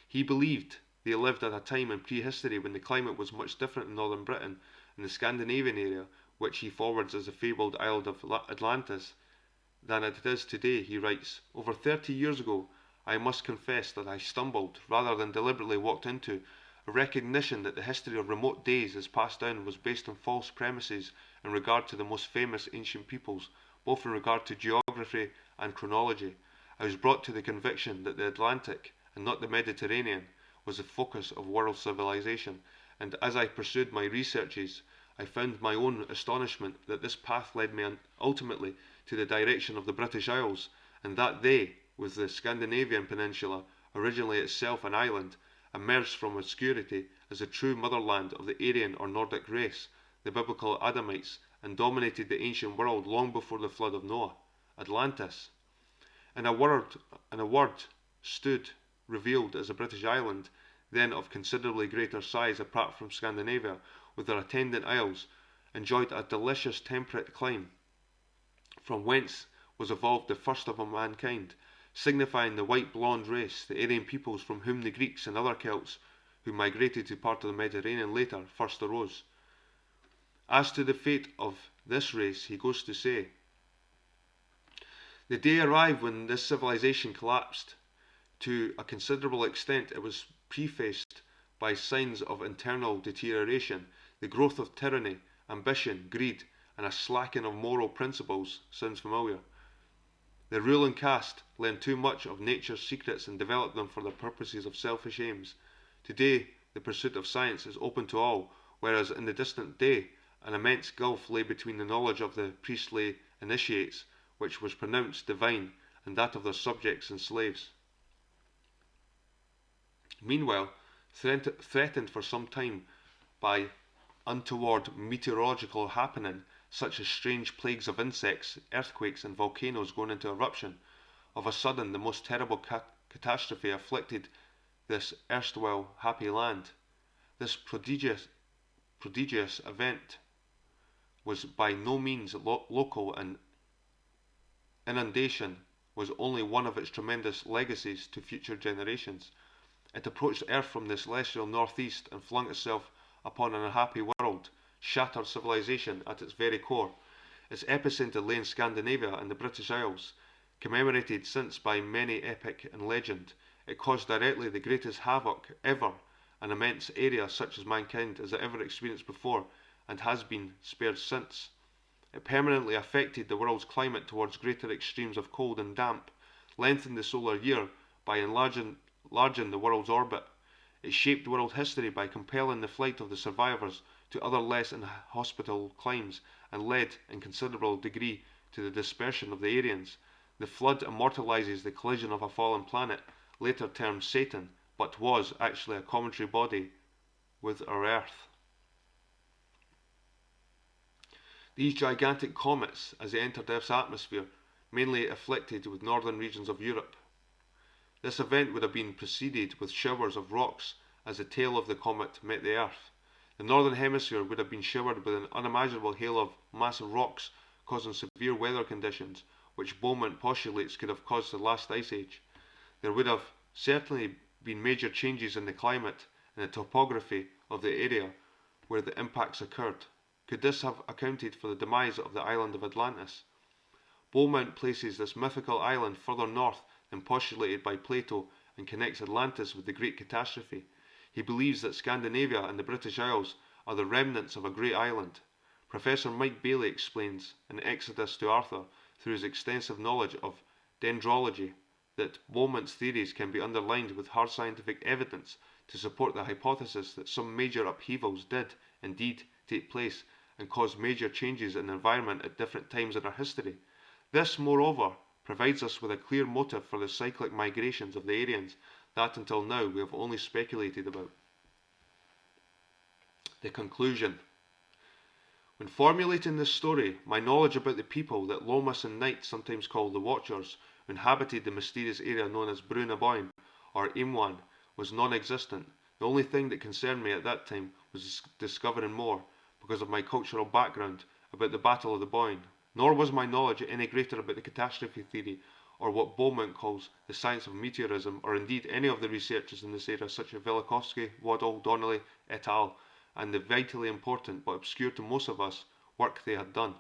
He believed they lived at a time in prehistory when the climate was much different in northern Britain and the Scandinavian area, which he forwards as the fabled isle of Atlantis, than it is today. He writes, "Over 30 years ago, I must confess that I stumbled, rather than deliberately walked into, a recognition that the history of remote days as passed down was based on false premises in regard to the most famous ancient peoples, both in regard to geography and chronology. I was brought to the conviction that the Atlantic, and not the Mediterranean, was the focus of world civilization, and as I pursued my researches, I found my own astonishment that this path led me ultimately to the direction of the British Isles, and that they, with the Scandinavian peninsula, originally itself an island, emerged from obscurity as the true motherland of the Aryan or Nordic race, the biblical Adamites, and dominated the ancient world long before the flood of Noah, Atlantis. In a word, stood revealed as a British island, then of considerably greater size apart from Scandinavia, with their attendant isles, enjoyed a delicious temperate clime, from whence was evolved the first of mankind, signifying the white blonde race, the Aryan peoples from whom the Greeks and other Celts, who migrated to part of the Mediterranean later, first arose. As to the fate of this race, he goes to say, the day arrived when this civilization collapsed. To a considerable extent it was prefaced by signs of internal deterioration, the growth of tyranny, ambition, greed, and a slacking of moral principles. Sounds familiar. The ruling caste learned too much of nature's secrets and developed them for the purposes of selfish aims. Today, the pursuit of science is open to all, whereas in the distant day, an immense gulf lay between the knowledge of the priestly initiates, which was pronounced divine, and that of their subjects and slaves. Meanwhile, threatened for some time by untoward meteorological happening, such as strange plagues of insects, earthquakes, and volcanoes going into eruption, of a sudden the most terrible catastrophe afflicted this erstwhile happy land. This prodigious event was by no means local, and inundation was only one of its tremendous legacies to future generations. It approached Earth from the celestial northeast and flung itself upon an unhappy world, shattered civilization at its very core. Its epicenter lay in Scandinavia and the British Isles, commemorated since by many epic and legend. It caused directly the greatest havoc ever, an immense area such as mankind has ever experienced before, and has been spared since. It permanently affected the world's climate towards greater extremes of cold and damp, lengthened the solar year by enlarging the world's orbit. It shaped world history by compelling the flight of the survivors to other less inhospitable climes, and led, in considerable degree, to the dispersion of the Aryans. The flood immortalizes the collision of a fallen planet, later termed Satan, but was actually a cometary body with our Earth. These gigantic comets, as they entered Earth's atmosphere, mainly afflicted with northern regions of Europe. This event would have been preceded with showers of rocks as the tail of the comet met the Earth. The northern hemisphere would have been showered with an unimaginable hail of massive rocks, causing severe weather conditions, which Boinne postulates could have caused the last ice age. There would have certainly been major changes in the climate and the topography of the area where the impacts occurred. Could this have accounted for the demise of the island of Atlantis? Boinne places this mythical island further north than postulated by Plato and connects Atlantis with the Great Catastrophe. He believes that Scandinavia and the British Isles are the remnants of a great island. Professor Mike Bailey explains in Exodus to Arthur, through his extensive knowledge of dendrology, that Boinne's theories can be underlined with hard scientific evidence to support the hypothesis that some major upheavals did indeed take place and cause major changes in the environment at different times in our history. This, moreover, provides us with a clear motive for the cyclic migrations of the Aryans that until now we have only speculated about. The conclusion. When formulating this story, my knowledge about the people that Lomas and Knight sometimes call the Watchers, who inhabited the mysterious area known as Boinne or Imwan, was non-existent. The only thing that concerned me at that time was discovering more, because of my cultural background, about the Battle of the Boyne. Nor was my knowledge any greater about the catastrophe theory, or what Boinne calls the science of meteorism, or indeed any of the researchers in this area such as Velikovsky, Waddell, Donnelly, et al., and the vitally important, but obscure to most of us, work they had done.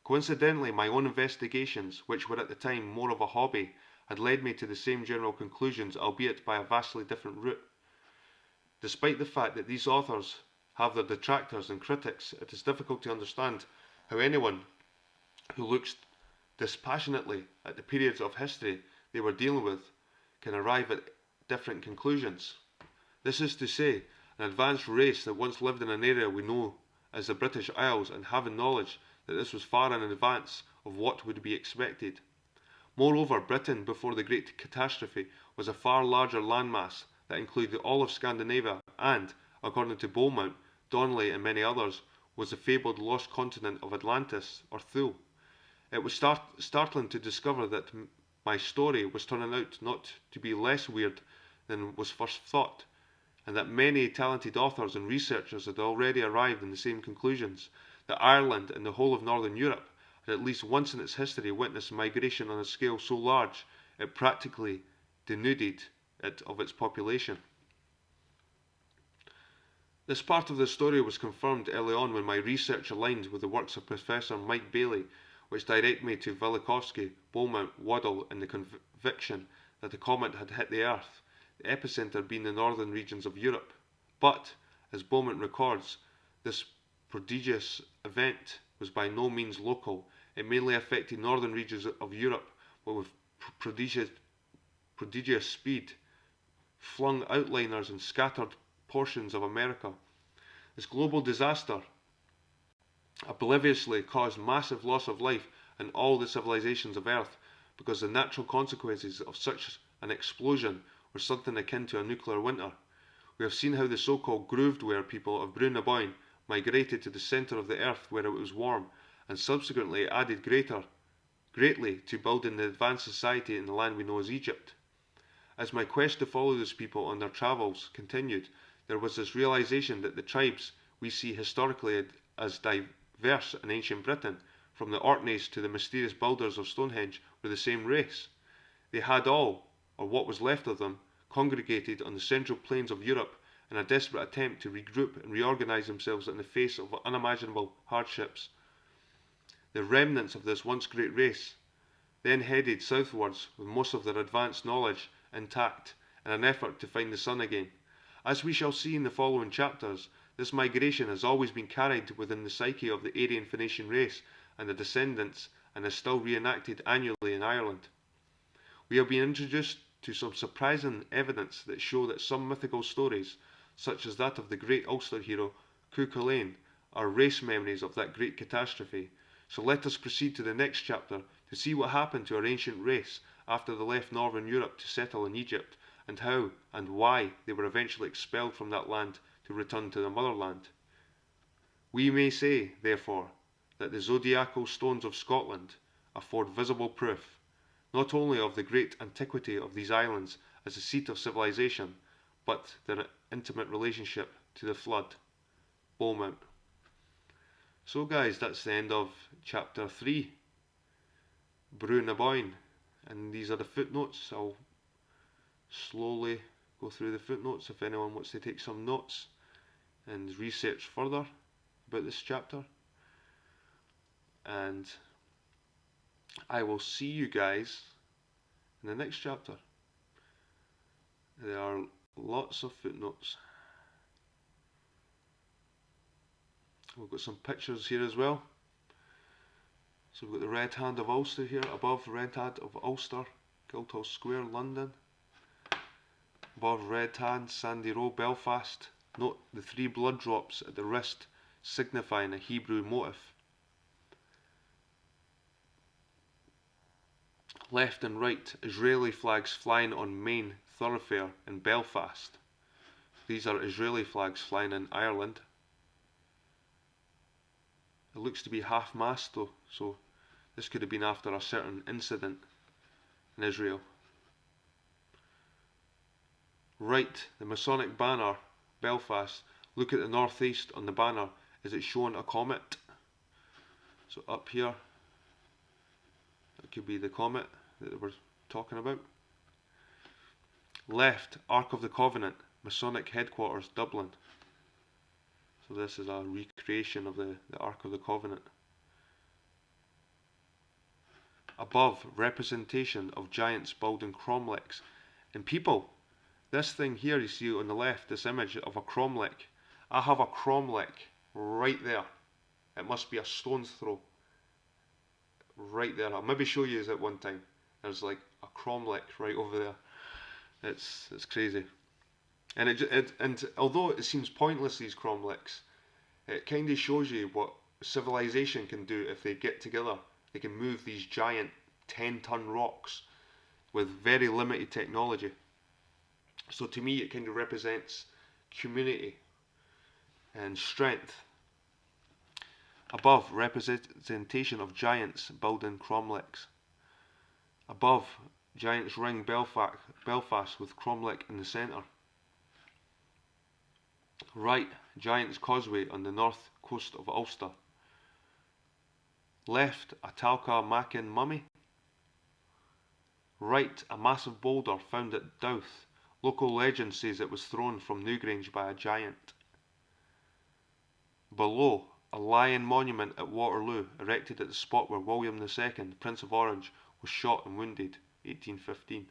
Coincidentally, my own investigations, which were at the time more of a hobby, had led me to the same general conclusions, albeit by a vastly different route. Despite the fact that these authors have their detractors and critics, it is difficult to understand how anyone who looks dispassionately at the periods of history they were dealing with can arrive at different conclusions. This is to say, an advanced race that once lived in an area we know as the British Isles, and having knowledge that this was far in advance of what would be expected. Moreover, Britain before the Great Catastrophe was a far larger landmass that included all of Scandinavia and, according to Beaumont, Donnelly and many others, was the fabled lost continent of Atlantis or Thule. It was startling to discover that my story was turning out not to be less weird than was first thought, and that many talented authors and researchers had already arrived in the same conclusions, that Ireland and the whole of Northern Europe had at least once in its history witnessed migration on a scale so large it practically denuded it of its population. This part of the story was confirmed early on when my research aligned with the works of Professor Mike Bailey, which direct me to Velikovsky, Beaumont, Waddell, and the conviction that the comet had hit the Earth, the epicenter being the northern regions of Europe. But, as Beaumont records, this prodigious event was by no means local. It mainly affected northern regions of Europe, but with prodigious speed, flung outliners and scattered portions of America. This global disaster obliviously caused massive loss of life in all the civilizations of Earth because the natural consequences of such an explosion were something akin to a nuclear winter. We have seen how the so-called grooved-ware people of Boyne migrated to the centre of the Earth where it was warm, and subsequently added greatly to building the advanced society in the land we know as Egypt. As my quest to follow those people on their travels continued, there was this realization that the tribes we see historically as diverse in ancient Britain, from the Orkneys to the mysterious builders of Stonehenge, were the same race. They had all, or what was left of them, congregated on the central plains of Europe in a desperate attempt to regroup and reorganize themselves in the face of unimaginable hardships. The remnants of this once great race then headed southwards with most of their advanced knowledge intact in an effort to find the sun again. As we shall see in the following chapters, this migration has always been carried within the psyche of the Aryan Phoenician race and their descendants, and is still reenacted annually in Ireland. We have been introduced to some surprising evidence that show that some mythical stories, such as that of the great Ulster hero Cuchulainn, are race memories of that great catastrophe. So let us proceed to the next chapter to see what happened to our ancient race after they left northern Europe to settle in Egypt, and how and why they were eventually expelled from that land to return to the motherland. We may say, therefore, that the zodiacal stones of Scotland afford visible proof, not only of the great antiquity of these islands as a seat of civilization, but their intimate relationship to the flood. Boinne. So guys, that's the end of chapter 3, Boinne, and these are the footnotes. I'll slowly go through the footnotes if anyone wants to take some notes and research further about this chapter. And I will see you guys in the next chapter. There are lots of footnotes. We've got some pictures here as well. So we've got the Red Hand of Ulster here, above Red Hand of Ulster, Guildhall Square, London. Above Red Hand, Sandy Row, Belfast. Note the 3 blood drops at the wrist, signifying a Hebrew motif. Left and right, Israeli flags flying on Main Thoroughfare in Belfast. These are Israeli flags flying in Ireland. It looks to be half-mast though, so this could have been after a certain incident in Israel. Right, the Masonic banner, Belfast. Look at the northeast on the banner. Is it showing a comet? So up here, that could be the comet that we're talking about. Left, Ark of the Covenant, Masonic headquarters, Dublin. So this is a recreation of the Ark of the Covenant. Above, representation of giants building cromlechs. And people, this thing here you see on the left, this image of a cromlech. I have a cromlech right there. It must be a stone's throw. Right there. I'll maybe show you at one time. There's like a cromlech right over there. It's crazy. And although it seems pointless, these cromlechs, it kind of shows you what civilization can do if they get together. They can move these giant 10-ton rocks with very limited technology. So to me it kind of represents community and strength. Above, representation of giants building cromlechs. Above, Giants Ring, Belfast with cromlech in the centre. Right, Giant's Causeway on the north coast of Ulster. Left, a Talca Mackin mummy. Right, a massive boulder found at Douth. Local legend says it was thrown from Newgrange by a giant. Below, a lion monument at Waterloo, erected at the spot where William II, Prince of Orange, was shot and wounded, 1815.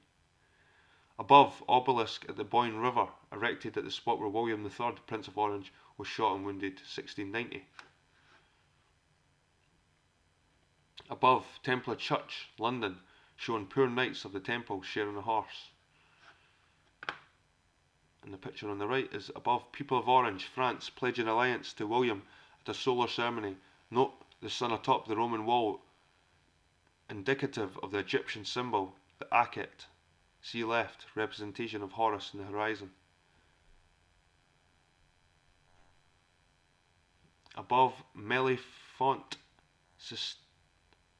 Above, obelisk at the Boyne River, erected at the spot where William III, Prince of Orange, was shot and wounded, 1690. Above, Templar Church, London, showing poor knights of the temple sharing a horse. And the picture on the right is above people of Orange, France, pledging alliance to William at a solar ceremony. Note the sun atop the Roman wall, indicative of the Egyptian symbol, the Akhet. See left, representation of Horus in the horizon. Above Mellifont,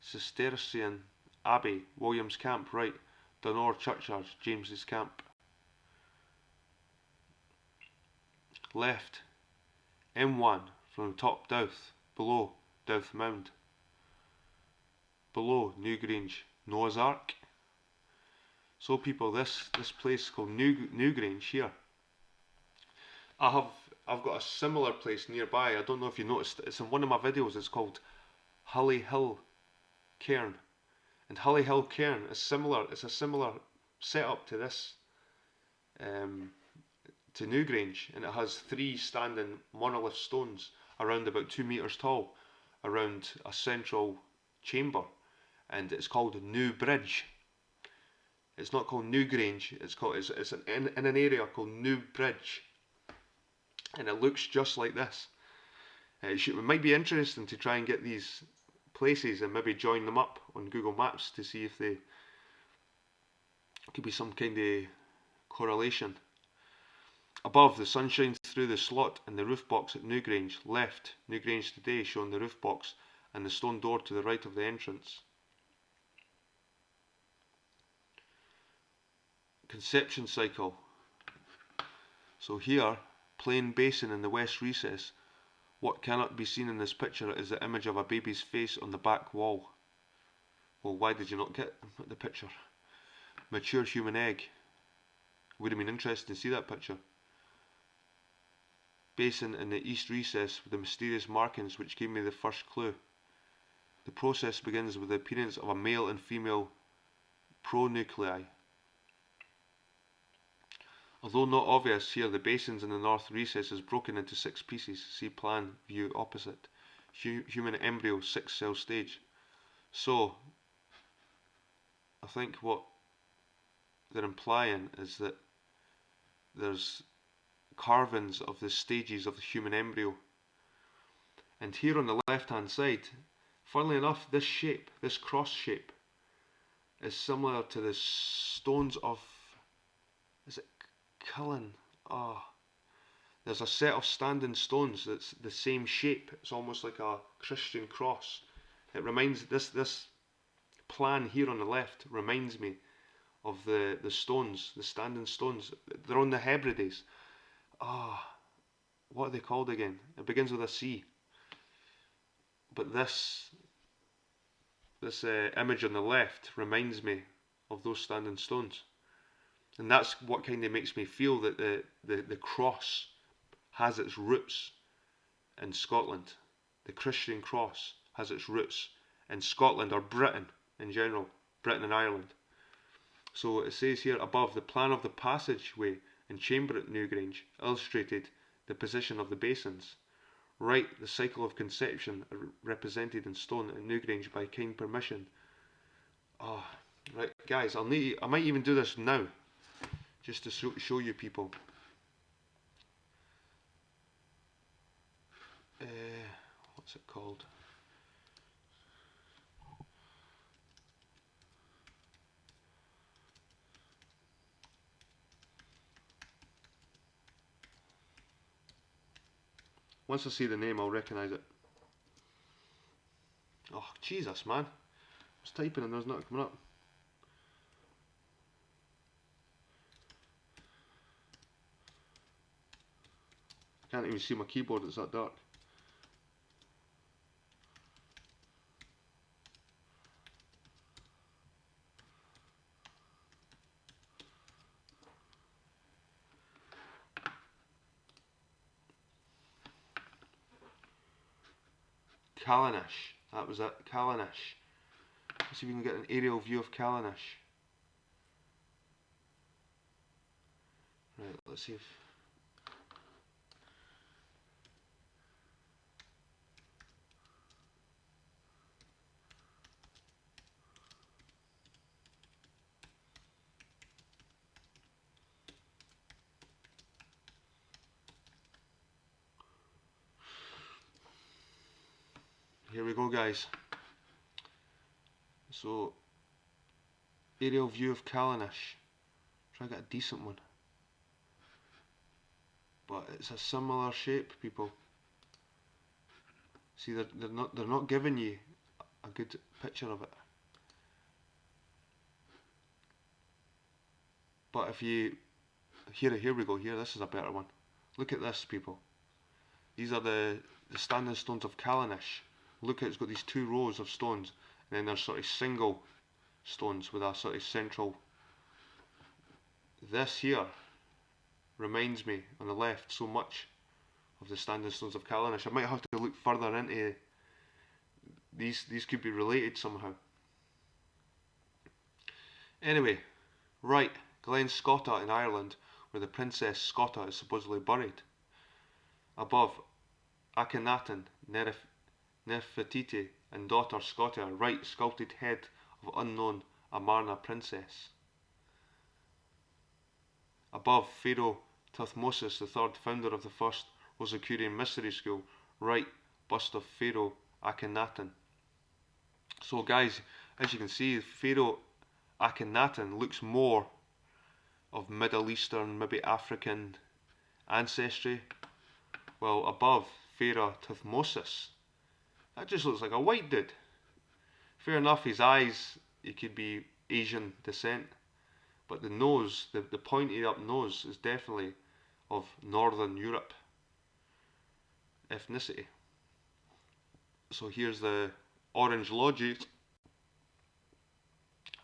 Cistercian Abbey, William's camp. Right, Dunor Churchyard, James's camp. Left, M1 from top Douth, below Douth Mound. Below Newgrange, Noah's Ark. So people, this place called Newgrange here. I've got a similar place nearby. I don't know if you noticed. It's in one of my videos. It's called Hully Hill Cairn, and Hully Hill Cairn is similar. It's a similar setup to this, to Newgrange, and it has 3 standing monolith stones around about 2 meters tall, around a central chamber, and it's called New Bridge. It's not called Newgrange. It's in an area called New Bridge, and it looks just like this. It might be interesting to try and get these places and maybe join them up on Google Maps to see if they could be some kind of correlation. Above, the sun shines through the slot in the roof box at Newgrange. Left, Newgrange today, showing the roof box and the stone door to the right of the entrance. Conception cycle. So here, plain basin in the west recess. What cannot be seen in this picture is the image of a baby's face on the back wall. Well, why did you not get the picture? Mature human egg. Would have been interesting to see that picture. Basin in the east recess with the mysterious markings which gave me the first clue. The process begins with the appearance of a male and female pronuclei. Although not obvious here, the basins in the north recess is broken into 6 pieces. See plan view opposite. Human embryo 6-cell stage. So, I think what they're implying is that there's carvings of the stages of the human embryo. And here on the left hand side, funnily enough, this shape, this cross shape, is similar to the stones of, is it Cullen? There's a set of standing stones that's the same shape. It's almost like a Christian cross. It reminds, this plan here on the left reminds me of the stones, the standing stones. They're on the Hebrides. What are they called again? It begins with a C. But this image on the left reminds me of those standing stones. And that's what kind of makes me feel that the cross has its roots in Scotland. The Christian cross has its roots in Scotland, or Britain in general, Britain and Ireland. So it says here above, the plan of the passageway and chamber at Newgrange illustrated the position of the basins. Right, the cycle of conception represented in stone at Newgrange by kind permission. Right, guys, I might even do this now, just to show you people. What's it called? Once I see the name, I'll recognise it. Oh, Jesus, man. I was typing and there's not coming up. I can't even see my keyboard, it's that dark. Callanish, that was it, Callanish. Let's see if we can get an aerial view of Callanish. Right, let's see if... go, guys. So, aerial view of Callanish. Try to get a decent one. But it's a similar shape, people. See, they're not giving you a good picture of it. But if you here we go. Here, this is a better one. Look at this, people. These are the standing stones of Callanish. Look, it's got these 2 rows of stones, and then there's sort of single stones with a sort of central. This here reminds me on the left so much of the standing stones of Callanish. I might have to look further into these could be related somehow. Anyway, right, Glen Scotta in Ireland, where the Princess Scotta is supposedly buried. Above, Akhenaten, Nefertiti and daughter Scotta, right, sculpted head of unknown Amarna princess. Above, Pharaoh Thutmose III, founder of the first Rosicrucian mystery school, right, bust of Pharaoh Akhenaten. So guys, as you can see, Pharaoh Akhenaten looks more of Middle Eastern, maybe African ancestry. Well, above, Pharaoh Thutmose, that just looks like a white dude. Fair enough, his eyes, he could be Asian descent, but the nose, the pointed up nose, is definitely of Northern Europe ethnicity. So here's the orange lodges.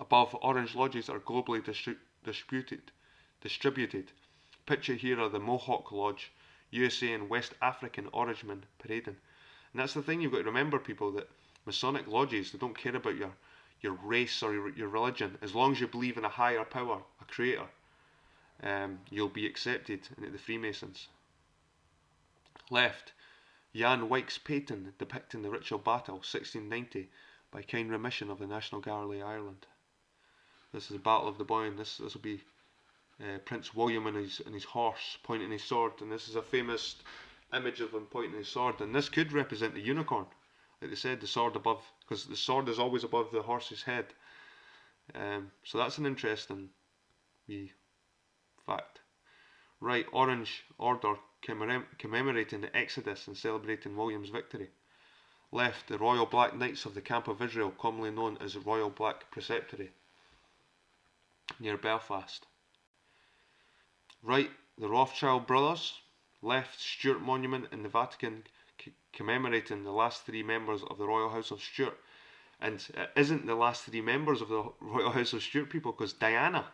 Above, orange lodges are globally distributed. Picture here are the Mohawk Lodge, USA and West African origin parading. And that's the thing you've got to remember, people, that Masonic lodges, they don't care about your race or your religion. As long as you believe in a higher power, a creator, you'll be accepted into the Freemasons. Left, Jan Wyck's painting depicting the ritual battle, 1690, by kind remission of the National Gallery, Ireland. This is the Battle of the Boyne. This will be Prince William and his horse pointing his sword, and this is a famous image of him pointing his sword. And this could represent the unicorn, like they said, the sword above, because the sword is always above the horse's head. So that's an interesting wee fact. Right, Orange Order commemorating the Exodus and celebrating William's victory. Left, the Royal Black Knights of the Camp of Israel, commonly known as the Royal Black Preceptory, near Belfast. Right, the Rothschild brothers. Left, Stuart Monument in the Vatican commemorating the last 3 members of the Royal House of Stuart. And it isn't the last 3 members of the Royal House of Stuart, people, because Diana,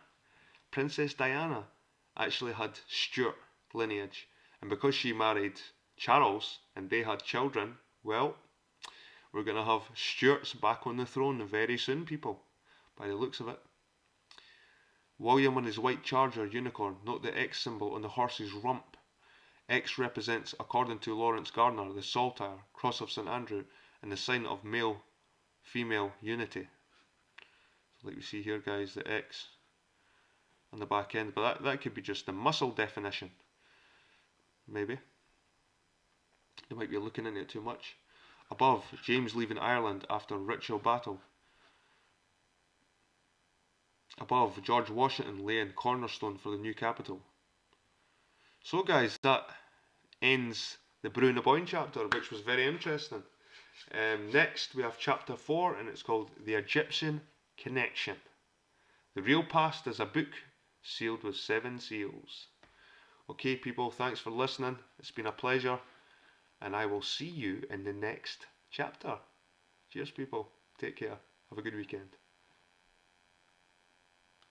Princess Diana, actually had Stuart lineage. And because she married Charles and they had children, well, we're going to have Stuarts back on the throne very soon, people, by the looks of it. William on his white charger unicorn. Note the X symbol on the horse's rump. X represents, according to Lawrence Gardner, the saltire, cross of St Andrew, and the sign of male-female unity. So like we see here, guys, the X on the back end, but that could be just the muscle definition. Maybe. They might be looking into it too much. Above, James leaving Ireland after ritual battle. Above, George Washington laying cornerstone for the new capital. So guys, that ends the Brune Boyne chapter, which was very interesting. Next we have chapter 4, and it's called The Egyptian Connection. The Real Past is a book sealed with 7 seals. Okay people, thanks for listening. It's been a pleasure, and I will see you in the next chapter. Cheers people, take care, have a good weekend.